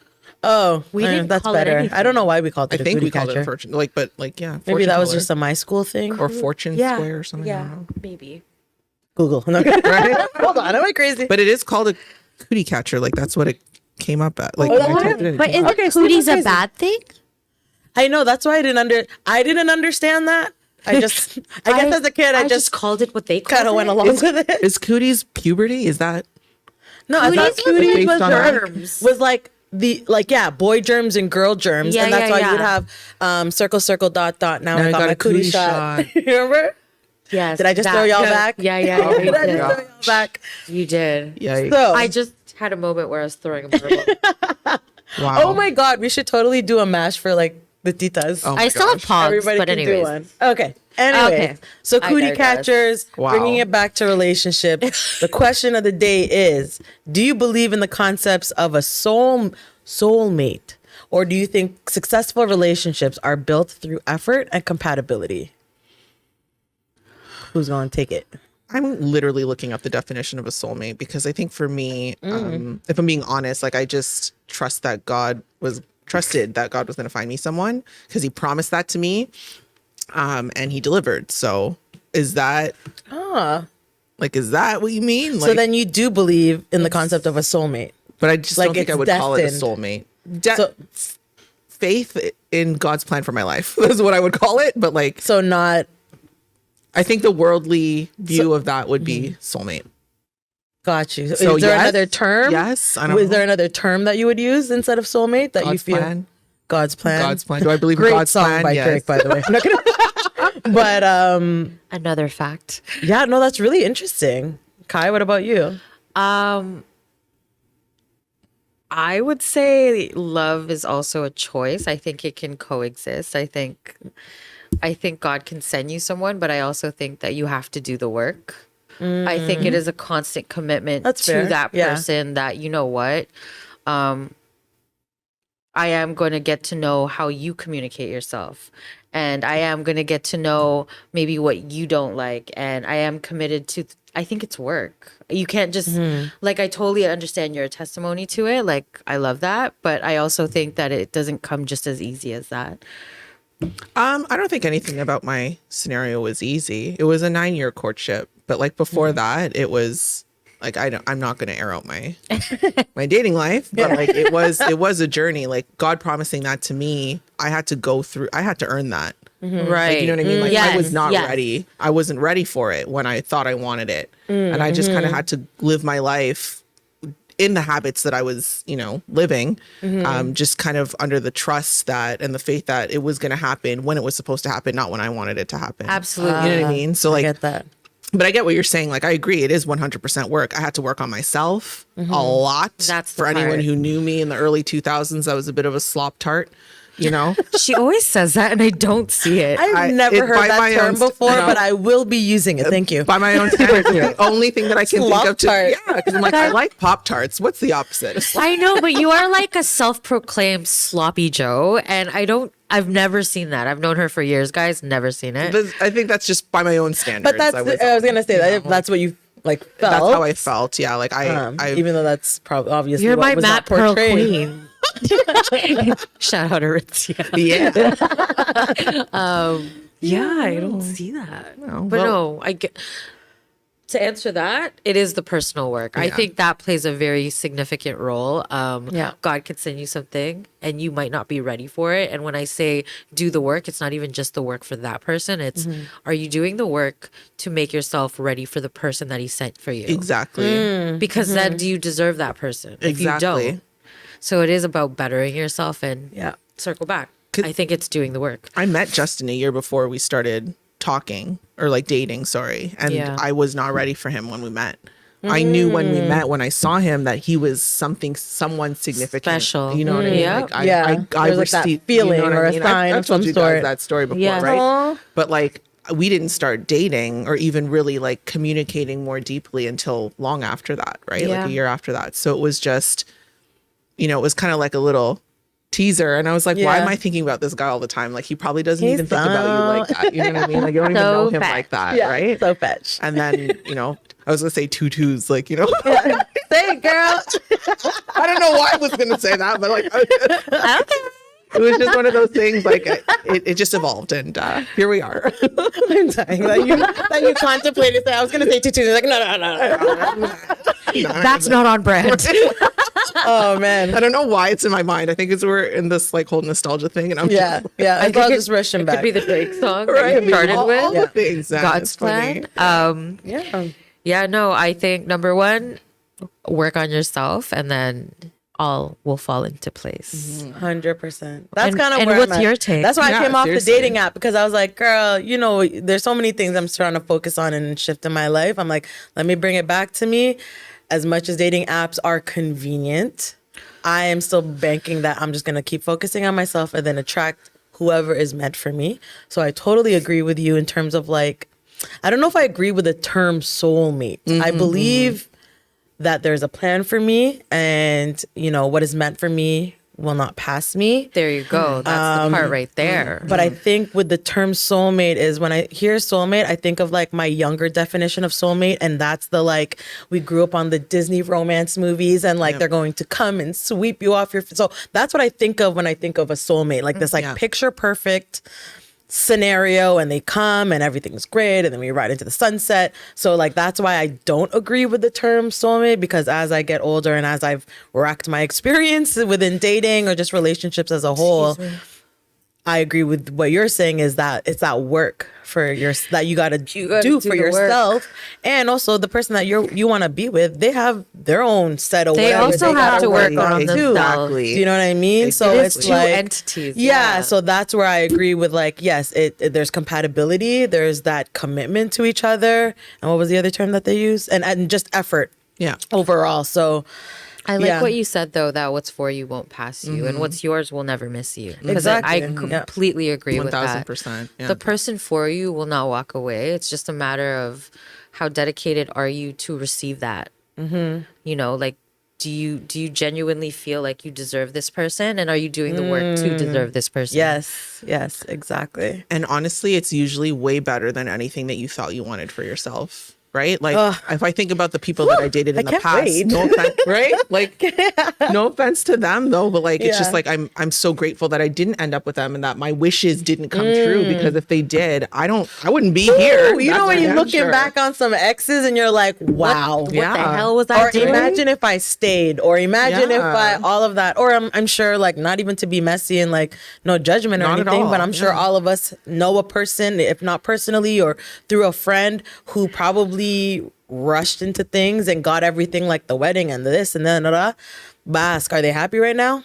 Speaker 1: Oh,
Speaker 2: We didn't
Speaker 1: that's
Speaker 2: call it
Speaker 1: better.
Speaker 2: anything.
Speaker 1: I don't know why we called
Speaker 4: I
Speaker 1: it a
Speaker 4: think
Speaker 1: cootie
Speaker 4: we called
Speaker 1: catcher.
Speaker 4: it a fortune, like, but like yeah,
Speaker 1: Maybe
Speaker 4: fortune
Speaker 1: that was
Speaker 4: teller.
Speaker 1: just a my school thing.
Speaker 4: or fortune square or something. I don't know.
Speaker 2: maybe.
Speaker 1: Google.
Speaker 4: Right?
Speaker 1: Hold on, am I crazy?
Speaker 4: But it is called a cootie catcher. Like that's what it came up at. Like
Speaker 1: Oh,
Speaker 4: when I
Speaker 1: that's
Speaker 4: typed it in.
Speaker 2: But isn't
Speaker 1: Okay, so
Speaker 2: cooties
Speaker 1: that's
Speaker 2: a
Speaker 1: crazy.
Speaker 2: bad thing?
Speaker 1: I know that's why I didn't understand that. I guess as a kid I just
Speaker 2: called it what they called
Speaker 1: kind of went along with it.
Speaker 4: Is cooties puberty? Is that
Speaker 1: No, I thought
Speaker 2: Cooties was
Speaker 1: cooties
Speaker 4: based
Speaker 1: was
Speaker 4: on
Speaker 2: germs.
Speaker 1: was like boy germs and girl germs,
Speaker 2: Yeah,
Speaker 1: and that's
Speaker 2: yeah,
Speaker 1: why
Speaker 2: yeah.
Speaker 1: you would have circle dot dot. Now I got my cootie shot.
Speaker 4: shot.
Speaker 1: Remember?
Speaker 2: Yes.
Speaker 1: Did I just throw y'all back?
Speaker 2: Yeah,
Speaker 4: Oh
Speaker 2: you
Speaker 1: Did I
Speaker 2: did.
Speaker 1: just throw y'all back?
Speaker 2: You did.
Speaker 4: Yikes.
Speaker 1: So
Speaker 2: I just had a moment where I was throwing a marble.
Speaker 4: Wow.
Speaker 1: oh my god, we should totally do a mash for like the titas.
Speaker 4: Oh my
Speaker 2: I still have
Speaker 4: gosh.
Speaker 2: pogs,
Speaker 1: Everybody
Speaker 2: but
Speaker 1: can do
Speaker 2: anyways.
Speaker 1: one. Okay. Anyway,
Speaker 2: Okay.
Speaker 1: so
Speaker 2: I
Speaker 1: cootie
Speaker 2: digress.
Speaker 1: catchers,
Speaker 4: Wow.
Speaker 1: bringing it back to relationships. The question of the day is, do you believe in the concepts of a soulmate? Or do you think successful relationships are built through effort and compatibility? Who's going to take it?
Speaker 4: I'm literally looking up the definition of a soulmate because I think for me, if I'm being honest, like I just trusted that God was going to find me someone because he promised that to me, and he delivered. So is that is that what you mean?
Speaker 1: So then you do believe in the concept of a soulmate.
Speaker 4: But I just
Speaker 1: like
Speaker 4: don't think I
Speaker 1: it's
Speaker 4: would call it a
Speaker 1: destined.
Speaker 4: soulmate.
Speaker 1: So,
Speaker 4: Faith in God's plan for my life is what I would call it. But like,
Speaker 1: so not,
Speaker 4: I think the worldly view of that would be soulmate.
Speaker 1: got you.
Speaker 4: So
Speaker 1: is there
Speaker 4: yes,
Speaker 1: another term?
Speaker 4: Yes. I don't
Speaker 1: Is
Speaker 4: know.
Speaker 1: there another term that you would use instead of soulmate that you
Speaker 4: God's
Speaker 1: feel?
Speaker 4: plan.
Speaker 1: God's plan.
Speaker 4: God's plan. Do I believe in
Speaker 1: Great
Speaker 4: God's
Speaker 1: song
Speaker 4: plan?
Speaker 1: by
Speaker 4: Yes.
Speaker 1: Drake, by the way. I'm not gonna- but
Speaker 2: Another fact.
Speaker 1: yeah, no, that's really interesting. Kai, what about you?
Speaker 2: I would say love is also a choice. I think it can coexist. I think God can send you someone, but I also think that you have to do the work. I think it is a constant commitment
Speaker 1: That's
Speaker 2: to
Speaker 1: fair.
Speaker 2: that
Speaker 1: Yeah.
Speaker 2: person that, you know what, I am going to get to know how you communicate yourself. And I am going to get to know maybe what you don't like. And I am committed to, I think it's work. You can't just, like, I totally understand your testimony to it. Like, I love that. But I also think that it doesn't come just as easy as that.
Speaker 4: I don't think anything about my scenario was easy. It was a 9-year courtship, but like before that, it was like I'm not going to air out my my dating life, but like it was a journey. Like God promising that to me, I had to earn that.
Speaker 2: Right.
Speaker 4: Like, you know what I mean? Like I was not
Speaker 2: yes.
Speaker 4: ready. I wasn't ready for it when I thought I wanted it, and I just kind of had to live my life in the habits that I was, living, just kind of under the trust that and the faith that it was going to happen when it was supposed to happen, not when I wanted it to happen.
Speaker 2: Absolutely.
Speaker 4: You know what I mean? So
Speaker 1: I
Speaker 4: like,
Speaker 1: get that.
Speaker 4: but I get what you're saying. Like, I agree. It is 100% work. I had to work on myself a lot.
Speaker 2: That's the
Speaker 4: for anyone
Speaker 2: part.
Speaker 4: who knew me in the early 2000s. I was a bit of a slop tart,
Speaker 2: She always says that, and I don't see it.
Speaker 1: I've never heard
Speaker 4: by
Speaker 1: that
Speaker 4: my
Speaker 1: term
Speaker 4: own
Speaker 1: before, but I will be using it. Thank you.
Speaker 4: By my own standards, the only thing that I can think of
Speaker 1: Slop-tart.
Speaker 4: because I'm like, I like Pop-Tarts. What's the opposite?
Speaker 2: I know, but you are like a self-proclaimed sloppy Joe, and I've never seen that. I've known her for years, guys. Never seen it.
Speaker 4: I think that's just by my own standards.
Speaker 1: But that's, I was going to say that that's what you like felt.
Speaker 4: That's how I felt. Yeah. Like I
Speaker 1: even though that's probably obviously
Speaker 2: You're
Speaker 1: what
Speaker 2: my
Speaker 1: was
Speaker 2: Matt
Speaker 1: not
Speaker 2: Pearl
Speaker 1: portrayed.
Speaker 2: queen. Shout out to Ritzia.
Speaker 4: yeah.
Speaker 2: Yeah, I don't see that.
Speaker 4: No,
Speaker 2: But
Speaker 4: well-
Speaker 2: no, I get to answer that, it is the personal work. I
Speaker 4: Yeah.
Speaker 2: think that plays a very significant role.
Speaker 1: Yeah.
Speaker 2: God could send you something and you might not be ready for it. And when I say do the work, it's not even just the work for that person. It's are you doing the work to make yourself ready for the person that he sent for you?
Speaker 4: Exactly.
Speaker 2: Because then do you deserve that person? If you
Speaker 4: Exactly.
Speaker 2: don't. So it is about bettering yourself and
Speaker 1: Yeah.
Speaker 2: circle back. I think it's doing the work.
Speaker 4: I met Justin a year before we started talking or like dating, sorry. And
Speaker 2: Yeah.
Speaker 4: I was not ready for him when we met. I knew when we met, when I saw him, that he was someone significant.
Speaker 2: Special.
Speaker 4: You know what I mean?
Speaker 2: Yeah.
Speaker 4: Like I
Speaker 1: There's like that
Speaker 4: received,
Speaker 1: feeling
Speaker 4: you know what
Speaker 1: or
Speaker 4: I
Speaker 1: a
Speaker 4: mean?
Speaker 1: sign
Speaker 4: I've
Speaker 1: of some
Speaker 4: told you guys
Speaker 1: sort.
Speaker 4: that story before,
Speaker 2: Yeah.
Speaker 4: right?
Speaker 1: Aw.
Speaker 4: But like we didn't start dating or even really like communicating more deeply until long after that, right?
Speaker 2: Yeah.
Speaker 4: Like a year after that. So it was just, it was kind of like a little teaser, and I was like, why
Speaker 1: Yeah.
Speaker 4: am I thinking about this guy all the time? Like he probably doesn't
Speaker 1: He's
Speaker 4: even think about you like that. You know what I mean? Like you don't even
Speaker 2: So
Speaker 4: know him
Speaker 2: fetch.
Speaker 4: like that,
Speaker 1: Yeah,
Speaker 4: right?
Speaker 1: so fetch.
Speaker 4: And then, I was gonna say tutus, like,
Speaker 1: Say it, girl.
Speaker 4: I don't know why I was gonna say that, but like
Speaker 2: Okay.
Speaker 4: it was just one of those things, like it just evolved, and here we are.
Speaker 1: I'm dying that you contemplated that. I was going to say tutus. Like, no.
Speaker 2: That's not on brand.
Speaker 1: Oh, man.
Speaker 4: I don't know why it's in my mind. I think it's we're in this like whole nostalgia thing, and I'm
Speaker 1: Yeah.
Speaker 4: just,
Speaker 1: Yeah.
Speaker 2: I
Speaker 1: I
Speaker 2: think
Speaker 1: will
Speaker 2: it
Speaker 1: just rushing
Speaker 2: It
Speaker 1: back.
Speaker 2: could be the Drake song
Speaker 4: right.
Speaker 2: that you started
Speaker 4: all
Speaker 2: with.
Speaker 4: the things. Yeah,
Speaker 2: God's
Speaker 4: it's funny.
Speaker 2: plan.
Speaker 1: Yeah.
Speaker 2: Yeah, no, I think number one, work on yourself, and then all will fall into place.
Speaker 1: 100%. That's
Speaker 2: And-
Speaker 1: kind of
Speaker 2: and
Speaker 1: where
Speaker 2: what's
Speaker 1: I'm at.
Speaker 2: your take?
Speaker 1: That's why
Speaker 4: Yeah,
Speaker 1: I came off
Speaker 4: seriously.
Speaker 1: the dating app, because I was like, girl, there's so many things I'm trying to focus on and shift in my life. I'm like, let me bring it back to me. As much as dating apps are convenient, I am still banking that I'm just going to keep focusing on myself and then attract whoever is meant for me. So I totally agree with you in terms of like, I don't know if I agree with the term soulmate. I believe that there's a plan for me, and you know what is meant for me will not pass me.
Speaker 2: There you go. That's the part right there.
Speaker 1: But I think with the term soulmate is when I hear soulmate, I think of like my younger definition of soulmate. And that's the like, we grew up on the Disney romance movies and like they're going to come and sweep you off your. So that's what I think of when I think of a soulmate, like this like picture perfect scenario, and they come and everything's great and then we ride into the sunset. So like that's why I don't agree with the term soulmate, because as I get older and as I've racked my experience within dating or just relationships as a whole, I agree with what you're saying, is that it's that work for your that you gotta do for yourself, and also the person that you want to be with, they have their own set of.
Speaker 2: They also have to work on themselves.
Speaker 4: Exactly.
Speaker 1: Do you know what I mean? So
Speaker 2: It's
Speaker 1: it's
Speaker 2: two
Speaker 1: like
Speaker 2: entities.
Speaker 1: Yeah, so that's where I agree with like, yes, there's compatibility, there's that commitment to each other, and what was the other term that they use? And just effort.
Speaker 4: Yeah.
Speaker 1: Overall, so.
Speaker 2: I like what you said though, that what's for you won't pass you, and what's yours will never miss you. Because
Speaker 1: Exactly.
Speaker 2: I completely agree with that.
Speaker 4: 1000%. Yeah.
Speaker 2: The person for you will not walk away. It's just a matter of how dedicated are you to receive that. You know, like do you genuinely feel like you deserve this person, and are you doing the work to deserve this person?
Speaker 1: Yes, exactly.
Speaker 4: And honestly, it's usually way better than anything that you thought you wanted for yourself. Right? Like if I think about the people that I dated in the past,
Speaker 1: wait.
Speaker 4: no offense, right? Like no offense to them though, but like it's just like I'm so grateful that I didn't end up with them and that my wishes didn't come true, because if they did, I wouldn't be here.
Speaker 1: You know, when you're looking back on some exes and you're like, wow,
Speaker 2: What the hell was I
Speaker 1: or
Speaker 2: doing?
Speaker 1: imagine if I stayed, or imagine if I all of that, or I'm sure like not even to be messy and like no judgment or
Speaker 4: Not at
Speaker 1: anything,
Speaker 4: all,
Speaker 1: but I'm sure all of us know a person, if not personally or through a friend, who probably rushed into things and got everything like the wedding and this and then but ask, are they happy right now?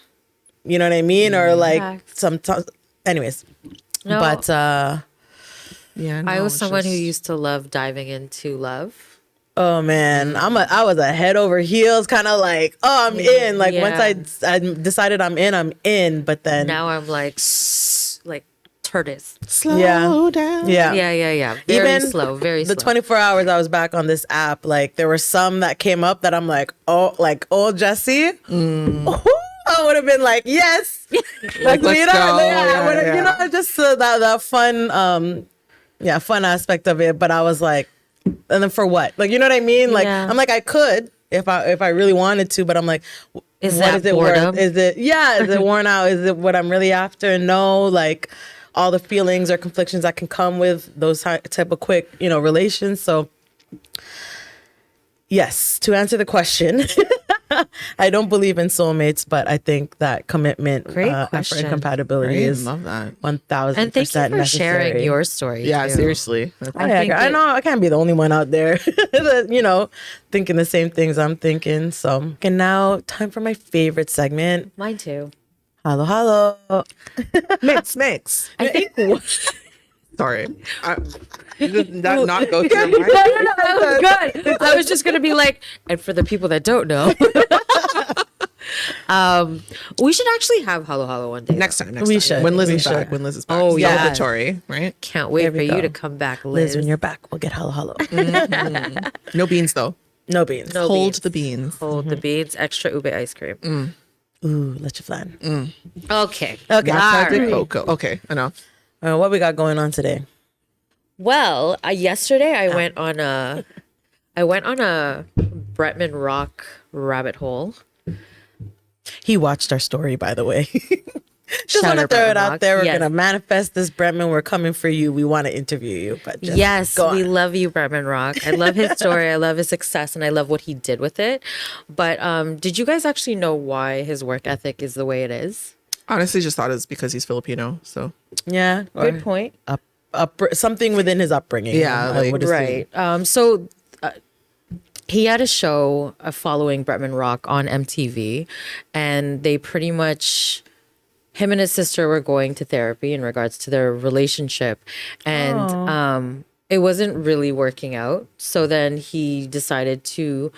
Speaker 1: You know what I mean? Or like sometimes, anyways.
Speaker 2: No.
Speaker 1: But
Speaker 4: Yeah,
Speaker 2: I was someone who used to love diving into love.
Speaker 1: oh man, I was a head over heels kind of like, oh, I'm in. Like once I decided I'm in, but then
Speaker 2: Now I'm like tortoise.
Speaker 4: slow down.
Speaker 1: Yeah.
Speaker 2: Yeah. Very slow.
Speaker 1: The 24 hours I was back on this app, like there were some that came up that I'm like, oh, Jesse. I would have been like, yes. Like,
Speaker 4: let's
Speaker 1: you know,
Speaker 4: go.
Speaker 1: I would've,
Speaker 4: Yeah.
Speaker 1: you know, just that fun, fun aspect of it. But I was like, and then for what? Like, you know what I mean? Like,
Speaker 2: Yeah.
Speaker 1: I'm like, I could if I really wanted to, but I'm like,
Speaker 2: Is
Speaker 1: what
Speaker 2: that
Speaker 1: is it
Speaker 2: boredom?
Speaker 1: worth? Is it worn out? Is it what I'm really after? No, like all the feelings or conflictions that can come with those type of quick, relations. So yes, to answer the question, I don't believe in soulmates, but I think that commitment,
Speaker 2: Great
Speaker 1: effort,
Speaker 2: question.
Speaker 1: and compatibility
Speaker 4: Right?
Speaker 1: is
Speaker 4: Love that.
Speaker 1: 1000%
Speaker 2: And thank you for
Speaker 1: necessary.
Speaker 2: sharing your story.
Speaker 4: Yeah,
Speaker 2: too.
Speaker 4: seriously.
Speaker 1: I know I can't be the only one out there that, thinking the same things I'm thinking. So, okay, now time for my favorite segment.
Speaker 2: Mine too.
Speaker 1: Hello.
Speaker 4: Mix.
Speaker 2: I think
Speaker 4: Sorry. Did that not go through your mind?
Speaker 2: that was good. I was just gonna be like, and for the people that don't know, we should actually have Hello Hello one day.
Speaker 4: Next time.
Speaker 1: We should.
Speaker 4: When Liz
Speaker 1: We
Speaker 4: is back.
Speaker 1: should.
Speaker 4: When Liz is back.
Speaker 2: Oh, yeah.
Speaker 4: Celebratory, right?
Speaker 2: Can't wait
Speaker 1: There
Speaker 2: for
Speaker 1: we
Speaker 2: you
Speaker 1: go.
Speaker 2: to come back, Liz.
Speaker 1: Liz, when you're back, we'll get hello.
Speaker 4: No beans though.
Speaker 1: No beans.
Speaker 2: No
Speaker 4: Hold
Speaker 2: beans.
Speaker 4: the beans.
Speaker 2: Hold the beans. Extra ube ice cream.
Speaker 1: Ooh, let you flan.
Speaker 2: Okay.
Speaker 1: Okay.
Speaker 2: All
Speaker 4: Matcha de
Speaker 2: right.
Speaker 4: cocoa. Okay, enough.
Speaker 1: What we got going on today?
Speaker 2: Well, yesterday I went on a Bretman Rock rabbit hole.
Speaker 1: He watched our story, by the way. Just
Speaker 2: Shout
Speaker 1: want to
Speaker 2: out
Speaker 1: throw
Speaker 2: Bretman
Speaker 1: it out
Speaker 2: Rock.
Speaker 1: there. We're
Speaker 2: Yes.
Speaker 1: gonna manifest this, Bretman. We're coming for you. We want to interview you. But just
Speaker 2: Yes,
Speaker 1: go
Speaker 2: we
Speaker 1: on.
Speaker 2: love you, Bretman Rock. I love his story. I love his success, and I love what he did with it. But did you guys actually know why his work ethic is the way it is?
Speaker 4: Honestly, just thought it was because he's Filipino. So
Speaker 1: Yeah,
Speaker 2: Good point.
Speaker 1: something within his upbringing.
Speaker 4: Yeah,
Speaker 1: I
Speaker 4: like-
Speaker 1: would assume.
Speaker 2: Right. So he had a show following Bretman Rock on MTV, and they pretty much, him and his sister were going to therapy in regards to their relationship, and it wasn't really working out. So then he decided to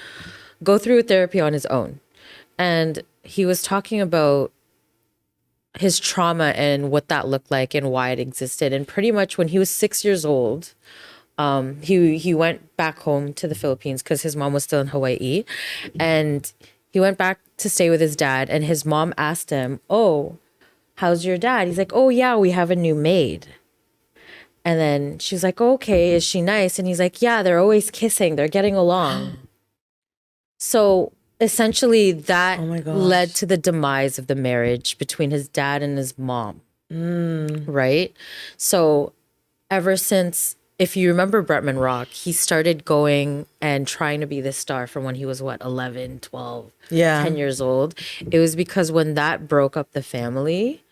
Speaker 2: go through therapy on his own, and he was talking about his trauma and what that looked like and why it existed. And pretty much when he was 6 years old, he went back home to the Philippines because his mom was still in Hawaii, and he went back to stay with his dad. And his mom asked him, "Oh, how's your dad?" He's like, "Oh yeah, we have a new maid." And then she's like, "Oh, okay, is she nice?" And he's like, "Yeah, they're always kissing. They're getting along." So essentially that
Speaker 1: Oh my gosh.
Speaker 2: led to the demise of the marriage between his dad and his mom. Right? So ever since, if you remember Bretman Rock, he started going and trying to be this star from when he was 11, 12,
Speaker 1: Yeah.
Speaker 2: 10 years old. It was because when that broke up the family,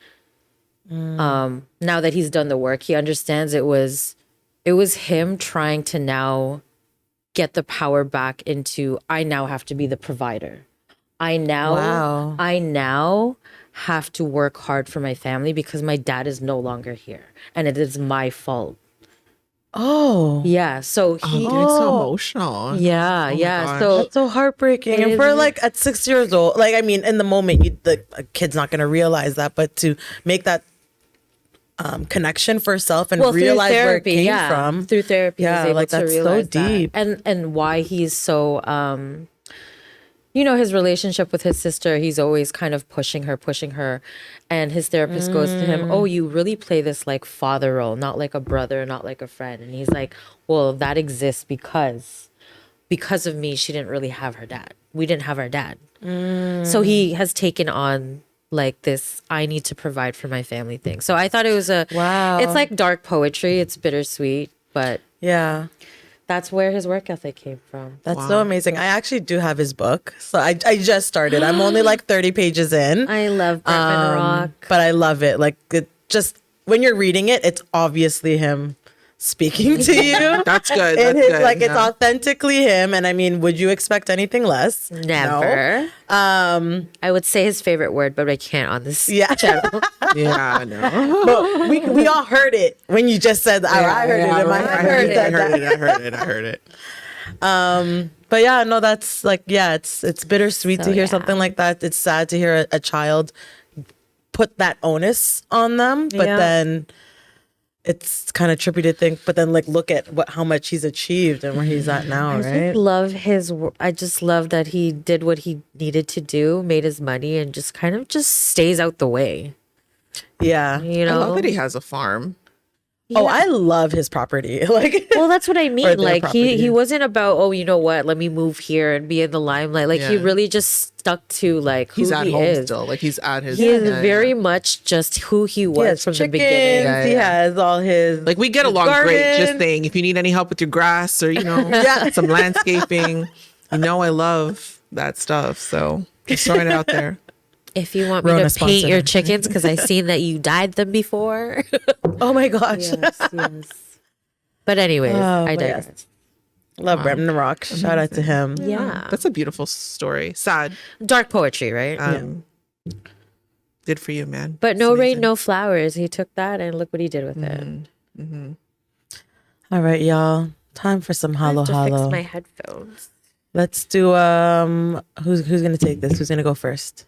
Speaker 2: now that he's done the work, he understands it was him trying to now get the power back into, I now have to be the provider. I now have to work hard for my family because my dad is no longer here and it is my fault.
Speaker 1: Oh.
Speaker 2: Yeah. So
Speaker 4: Oh,
Speaker 2: he
Speaker 4: dude, it's so emotional.
Speaker 2: yeah,
Speaker 4: Oh my
Speaker 2: yeah.
Speaker 4: gosh.
Speaker 2: So
Speaker 1: That's so heartbreaking.
Speaker 2: It
Speaker 1: And
Speaker 2: is
Speaker 1: for
Speaker 2: really-
Speaker 1: like at 6 years old, like, I mean, in the moment, a kid's not going to realize that, but to make that connection for self and realize where it came from.
Speaker 2: Through therapy,
Speaker 1: Yeah,
Speaker 2: he's able
Speaker 1: like,
Speaker 2: to
Speaker 1: that's so
Speaker 2: realize that.
Speaker 1: deep.
Speaker 2: And why he's so his relationship with his sister, he's always kind of pushing her, and his therapist goes to him, "Oh, you really play this like father role, not like a brother, not like a friend." And he's like, "Well, that exists because of me, she didn't really have her dad. We didn't have our dad." So he has taken on like this, I need to provide for my family thing. So I thought it was
Speaker 1: Wow.
Speaker 2: it's like dark poetry. It's bittersweet, but
Speaker 1: Yeah.
Speaker 2: that's where his work ethic came from.
Speaker 1: That's so amazing. I actually do have his book. So I just started. I'm only like 30 pages in.
Speaker 2: I love Bretman Rock.
Speaker 1: But I love it. Like, it just, when you're reading it, it's obviously him speaking to you.
Speaker 4: That's good.
Speaker 1: And
Speaker 4: That's
Speaker 1: it's
Speaker 4: good.
Speaker 1: like, it's
Speaker 4: Yeah.
Speaker 1: authentically him. And I mean, would you expect anything less?
Speaker 2: Never.
Speaker 1: No.
Speaker 2: I would say his favorite word, but I can't on this
Speaker 1: Yeah.
Speaker 2: channel.
Speaker 4: Yeah, no.
Speaker 1: But we all heard it when you just said that. I heard it in my
Speaker 4: I
Speaker 1: head.
Speaker 4: heard it. I
Speaker 1: Said
Speaker 4: heard
Speaker 1: that.
Speaker 4: it. I heard it.
Speaker 1: But yeah, no, that's like, yeah, it's bittersweet
Speaker 2: So,
Speaker 1: to hear
Speaker 2: yeah.
Speaker 1: something like that. It's sad to hear a child put that onus on them, but
Speaker 2: Yeah.
Speaker 1: then it's kind of trippy to think. But then like look at how much he's achieved and where he's at now,
Speaker 2: I
Speaker 1: right?
Speaker 2: just love that he did what he needed to do, made his money, and just kind of just stays out the way.
Speaker 1: Yeah.
Speaker 2: You
Speaker 4: I
Speaker 2: know?
Speaker 4: love that he has a farm.
Speaker 1: Oh, I love his property. Like,
Speaker 2: Well, that's what I
Speaker 1: Or
Speaker 2: mean.
Speaker 1: their
Speaker 2: Like
Speaker 1: property.
Speaker 2: he wasn't about, oh, you know what, let me move here and be in the limelight. Like he
Speaker 4: Yeah.
Speaker 2: really just stuck to like who
Speaker 4: He's at
Speaker 2: he
Speaker 4: home
Speaker 2: is.
Speaker 4: still. Like he's at his.
Speaker 2: He is
Speaker 4: yeah,
Speaker 2: very
Speaker 4: yeah.
Speaker 2: much just who he was
Speaker 1: he has
Speaker 2: from
Speaker 1: chickens.
Speaker 2: the beginning.
Speaker 4: Yeah,
Speaker 1: He
Speaker 4: yeah.
Speaker 1: has all his
Speaker 4: Like we get
Speaker 1: his
Speaker 4: along great. Just
Speaker 1: garden.
Speaker 4: saying, if you need any help with your grass or
Speaker 1: Yeah.
Speaker 4: some landscaping, I love that stuff. So just throwing it out there.
Speaker 2: If you want me
Speaker 1: Rona
Speaker 2: to paint
Speaker 1: sponsor.
Speaker 2: your chickens, because I've seen that you dyed them before.
Speaker 1: Oh my gosh.
Speaker 2: yes. But anyways,
Speaker 1: Oh,
Speaker 2: I
Speaker 1: but yes.
Speaker 2: digress.
Speaker 1: Love Bretman Rock. Shout out to him.
Speaker 2: Yeah.
Speaker 4: That's a beautiful story. Sad.
Speaker 2: Dark poetry, right?
Speaker 4: Good for you, man.
Speaker 2: But no
Speaker 4: It's
Speaker 2: rain,
Speaker 4: amazing.
Speaker 2: no flowers. He took that and look what he did with it.
Speaker 1: All right, y'all. Time for some
Speaker 2: I
Speaker 1: hollow
Speaker 2: have to fix
Speaker 1: hollow.
Speaker 2: my headphones.
Speaker 1: Let's do who's gonna take this? Who's gonna go first?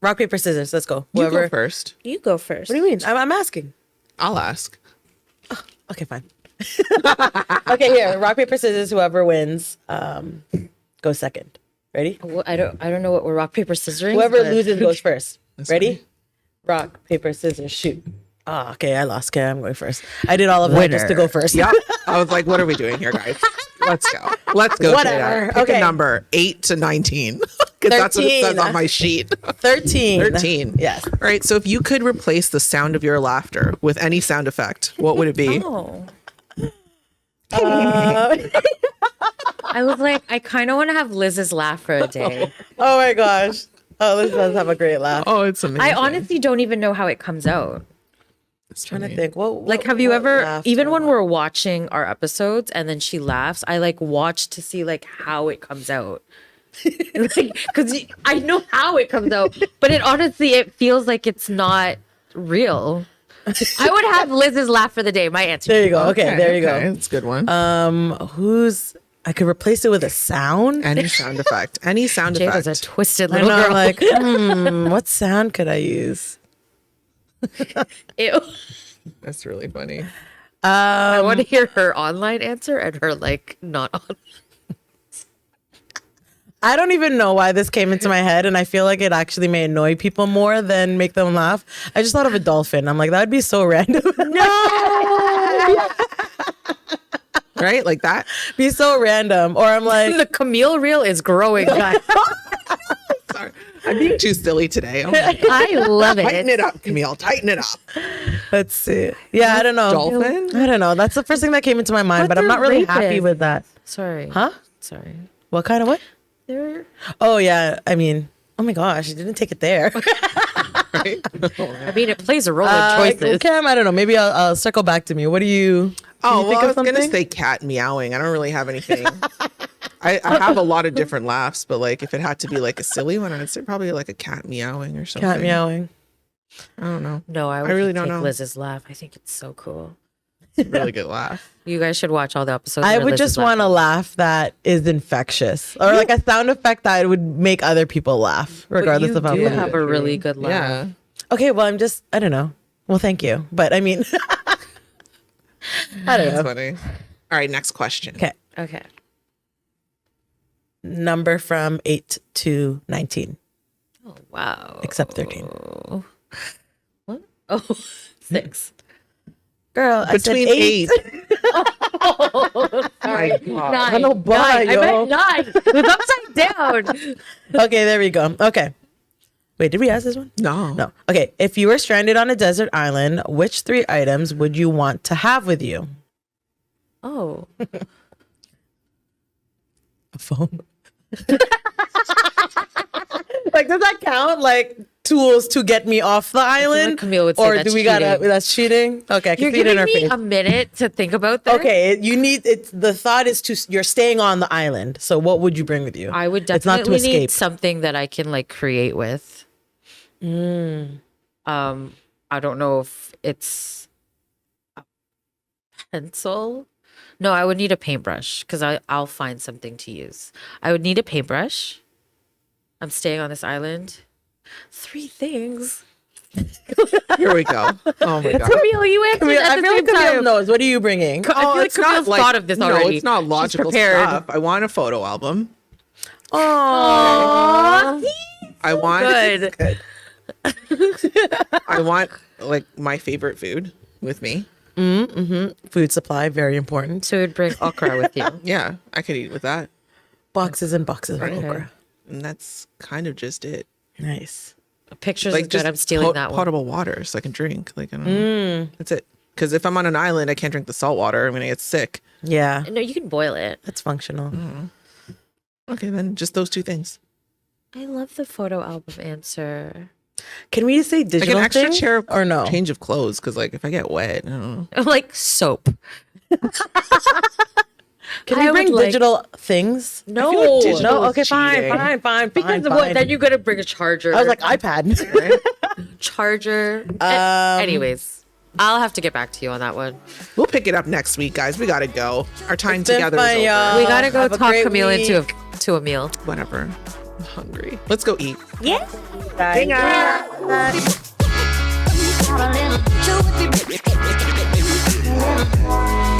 Speaker 1: Rock, paper, scissors. Let's go.
Speaker 4: You
Speaker 1: Whoever.
Speaker 4: go first.
Speaker 2: You go first.
Speaker 1: What do you mean? I'm asking.
Speaker 4: I'll ask.
Speaker 1: Okay, fine. Okay, here. Rock, paper, scissors. Whoever wins, goes second. Ready?
Speaker 2: Well, I don't know what we're rock paper scissoring.
Speaker 1: Whoever
Speaker 2: but-
Speaker 1: loses goes first.
Speaker 4: That's
Speaker 1: Ready?
Speaker 4: fine.
Speaker 1: Rock, paper, scissors, shoot. Oh, okay, I lost. Okay, I'm going first. I did all of that just to go first.
Speaker 4: Yep. I was like, what are we doing here, guys? Let's go. Let's go.
Speaker 1: Whatever.
Speaker 4: Jada. Pick
Speaker 1: Okay.
Speaker 4: a number 8 to 19. Because that's what it says
Speaker 1: 13.
Speaker 4: on my sheet.
Speaker 1: 13.
Speaker 4: 13.
Speaker 1: Yes.
Speaker 4: All right. So if you could replace the sound of your laughter with any sound effect, what would it be?
Speaker 2: Oh. I was like, I kind of want to have Liz's laugh for a day.
Speaker 1: Oh my gosh. Oh, Liz does have a great laugh.
Speaker 4: Oh, it's amazing.
Speaker 2: I honestly don't even know how it comes out.
Speaker 4: It's
Speaker 1: Trying to
Speaker 4: funny.
Speaker 1: think. What
Speaker 2: Like, have you
Speaker 1: what
Speaker 2: ever,
Speaker 1: laughter?
Speaker 2: even when we're watching our episodes and then she laughs, I like watch to see like how it comes out. Like, because I know how it comes out, but it feels like it's not real. I would have Liz's laugh for the day. My answer.
Speaker 1: There you go. Okay, there you
Speaker 4: Okay,
Speaker 1: go.
Speaker 4: It's a good one.
Speaker 1: Who's I could replace it with a sound?
Speaker 4: Any sound effect. Any sound
Speaker 2: Jada's a
Speaker 4: effect.
Speaker 2: twisted
Speaker 1: I
Speaker 2: little
Speaker 1: know,
Speaker 2: girl.
Speaker 1: like, what sound could I use?
Speaker 2: Ew.
Speaker 4: That's really funny.
Speaker 2: I want to hear her online answer and her like not on.
Speaker 1: I don't even know why this came into my head, and I feel like it actually may annoy people more than make them laugh. I just thought of a dolphin. I'm like, that would be so random.
Speaker 2: No.
Speaker 4: Right? Like that?
Speaker 1: Be so random. Or I'm like,
Speaker 2: The Camille reel is growing, guys.
Speaker 4: Sorry. I'm being too silly today. Oh my God.
Speaker 2: I love
Speaker 4: Tighten
Speaker 2: it.
Speaker 4: it up, Camille. Tighten it up.
Speaker 1: let's see. Yeah, I don't know.
Speaker 4: Dolphin?
Speaker 1: I don't know. That's the first thing that came into my mind, but I'm
Speaker 2: they're
Speaker 1: not really happy
Speaker 2: rapists.
Speaker 1: with that.
Speaker 2: Sorry.
Speaker 1: Huh?
Speaker 2: Sorry.
Speaker 1: What kind of what?
Speaker 2: They're
Speaker 1: Oh, yeah. I mean, oh my gosh, I didn't take it there.
Speaker 4: Right?
Speaker 2: I mean, it plays a role in choices.
Speaker 1: Cam, I don't know. Maybe I'll circle back to me. What do you
Speaker 4: Oh,
Speaker 1: think
Speaker 4: well, I
Speaker 1: of
Speaker 4: was going to
Speaker 1: something?
Speaker 4: say cat meowing. I don't really have anything. I have a lot of different laughs, but like if it had to be like a silly one, I'd say probably like a cat meowing or something.
Speaker 1: cat meowing?
Speaker 4: I don't know.
Speaker 2: No, I would
Speaker 4: really
Speaker 2: take
Speaker 4: don't know.
Speaker 2: Liz's laugh. I think it's so cool.
Speaker 4: It's a really good laugh.
Speaker 2: You guys should watch all the episodes.
Speaker 1: I
Speaker 2: where
Speaker 1: would
Speaker 2: Liz
Speaker 1: just
Speaker 2: is
Speaker 1: want a
Speaker 2: laughing.
Speaker 1: laugh that is infectious, or like a sound effect that would make other people laugh,
Speaker 2: But
Speaker 1: regardless
Speaker 2: you
Speaker 1: of how
Speaker 2: do
Speaker 1: funny.
Speaker 2: have a really good laugh.
Speaker 4: Yeah.
Speaker 1: Okay, well, I don't know. Well, thank you, but I mean, I don't
Speaker 4: That's
Speaker 1: know.
Speaker 4: funny. All right, next question.
Speaker 1: Okay,
Speaker 2: Okay.
Speaker 1: number from 8 to 19,
Speaker 2: Oh wow.
Speaker 1: except 13.
Speaker 2: What? Oh, 6.
Speaker 1: Girl, I said
Speaker 4: Between
Speaker 1: 8.
Speaker 4: 8.
Speaker 2: Sorry.
Speaker 4: My God.
Speaker 2: 9.
Speaker 1: I know, bye,
Speaker 2: 9. I
Speaker 1: yo.
Speaker 2: meant 9. It was upside down.
Speaker 1: Okay, there we go. Okay, wait, did we ask this one?
Speaker 4: No.
Speaker 1: No. Okay, if you were stranded on a desert island, which 3 items would you want to have with you?
Speaker 2: Oh.
Speaker 1: A phone. Like, does that count? Like tools to get me off the island,
Speaker 2: Camille would say
Speaker 1: or
Speaker 2: that's
Speaker 1: do we gotta?
Speaker 2: cheating.
Speaker 1: That's cheating. Okay, I can
Speaker 2: You're
Speaker 1: see it in
Speaker 2: giving
Speaker 1: her
Speaker 2: me
Speaker 1: face.
Speaker 2: a minute to think about that.
Speaker 1: Okay, you need it's the thought is to you're staying on the island. So what would you bring with you?
Speaker 2: I would
Speaker 1: It's not to
Speaker 2: definitely need
Speaker 1: escape.
Speaker 2: something that I can like create with. I don't know if it's a pencil. No, I would need a paintbrush because I'll find something to use. I would need a paintbrush. I'm staying on this island. 3 things.
Speaker 4: Here we go. Oh my God.
Speaker 2: Camille, you answered
Speaker 1: Camille,
Speaker 2: at
Speaker 1: I
Speaker 2: the
Speaker 1: feel
Speaker 2: same
Speaker 1: like Camille
Speaker 2: time.
Speaker 1: knows. What are you bringing?
Speaker 2: I feel like Camille's thought of this already.
Speaker 4: No, it's not
Speaker 2: She's
Speaker 4: logical
Speaker 2: prepared.
Speaker 4: stuff. I want a photo album.
Speaker 1: Aww.
Speaker 4: I want
Speaker 2: Good.
Speaker 4: I want like my favorite food with me.
Speaker 1: Food supply, very important.
Speaker 2: So we'd bring okra with you.
Speaker 4: Yeah, I could eat with that.
Speaker 1: Boxes and boxes of okra.
Speaker 4: And that's kind of just it.
Speaker 1: Nice.
Speaker 2: Pictures
Speaker 4: Like
Speaker 2: is good. I'm stealing that one.
Speaker 4: potable water so I can drink. Like I don't know. That's it. Because if I'm on an island, I can't drink the salt water. I'm gonna get sick.
Speaker 1: Yeah,
Speaker 2: No, you can boil it.
Speaker 1: that's functional.
Speaker 4: Okay, then just those 2 things.
Speaker 2: I love the photo album answer.
Speaker 1: Can we say
Speaker 4: Like
Speaker 1: digital
Speaker 4: an extra
Speaker 1: thing?
Speaker 4: chair
Speaker 1: or no?
Speaker 4: change of clothes. Because like if I get wet, I don't know.
Speaker 2: I'm like soap.
Speaker 1: Can
Speaker 2: I
Speaker 1: we bring
Speaker 2: would like-
Speaker 1: digital things?
Speaker 2: No,
Speaker 4: feel like digital
Speaker 1: No.
Speaker 4: is
Speaker 1: Okay, fine,
Speaker 4: cheating.
Speaker 1: fine.
Speaker 2: because of what? Then you gotta bring a charger.
Speaker 1: I was like iPad.
Speaker 2: charger. Anyways, I'll have to get back to you on that one.
Speaker 4: We'll pick it up next week, guys. We gotta go. Our time
Speaker 1: It's been
Speaker 4: together
Speaker 1: fun,
Speaker 4: is over.
Speaker 1: y'all.
Speaker 2: We gotta go
Speaker 1: have a
Speaker 2: talk
Speaker 1: great
Speaker 2: Camille
Speaker 1: week.
Speaker 2: into a meal.
Speaker 4: Whatever. I'm hungry. Let's go eat.
Speaker 2: Yeah.
Speaker 3: Have a little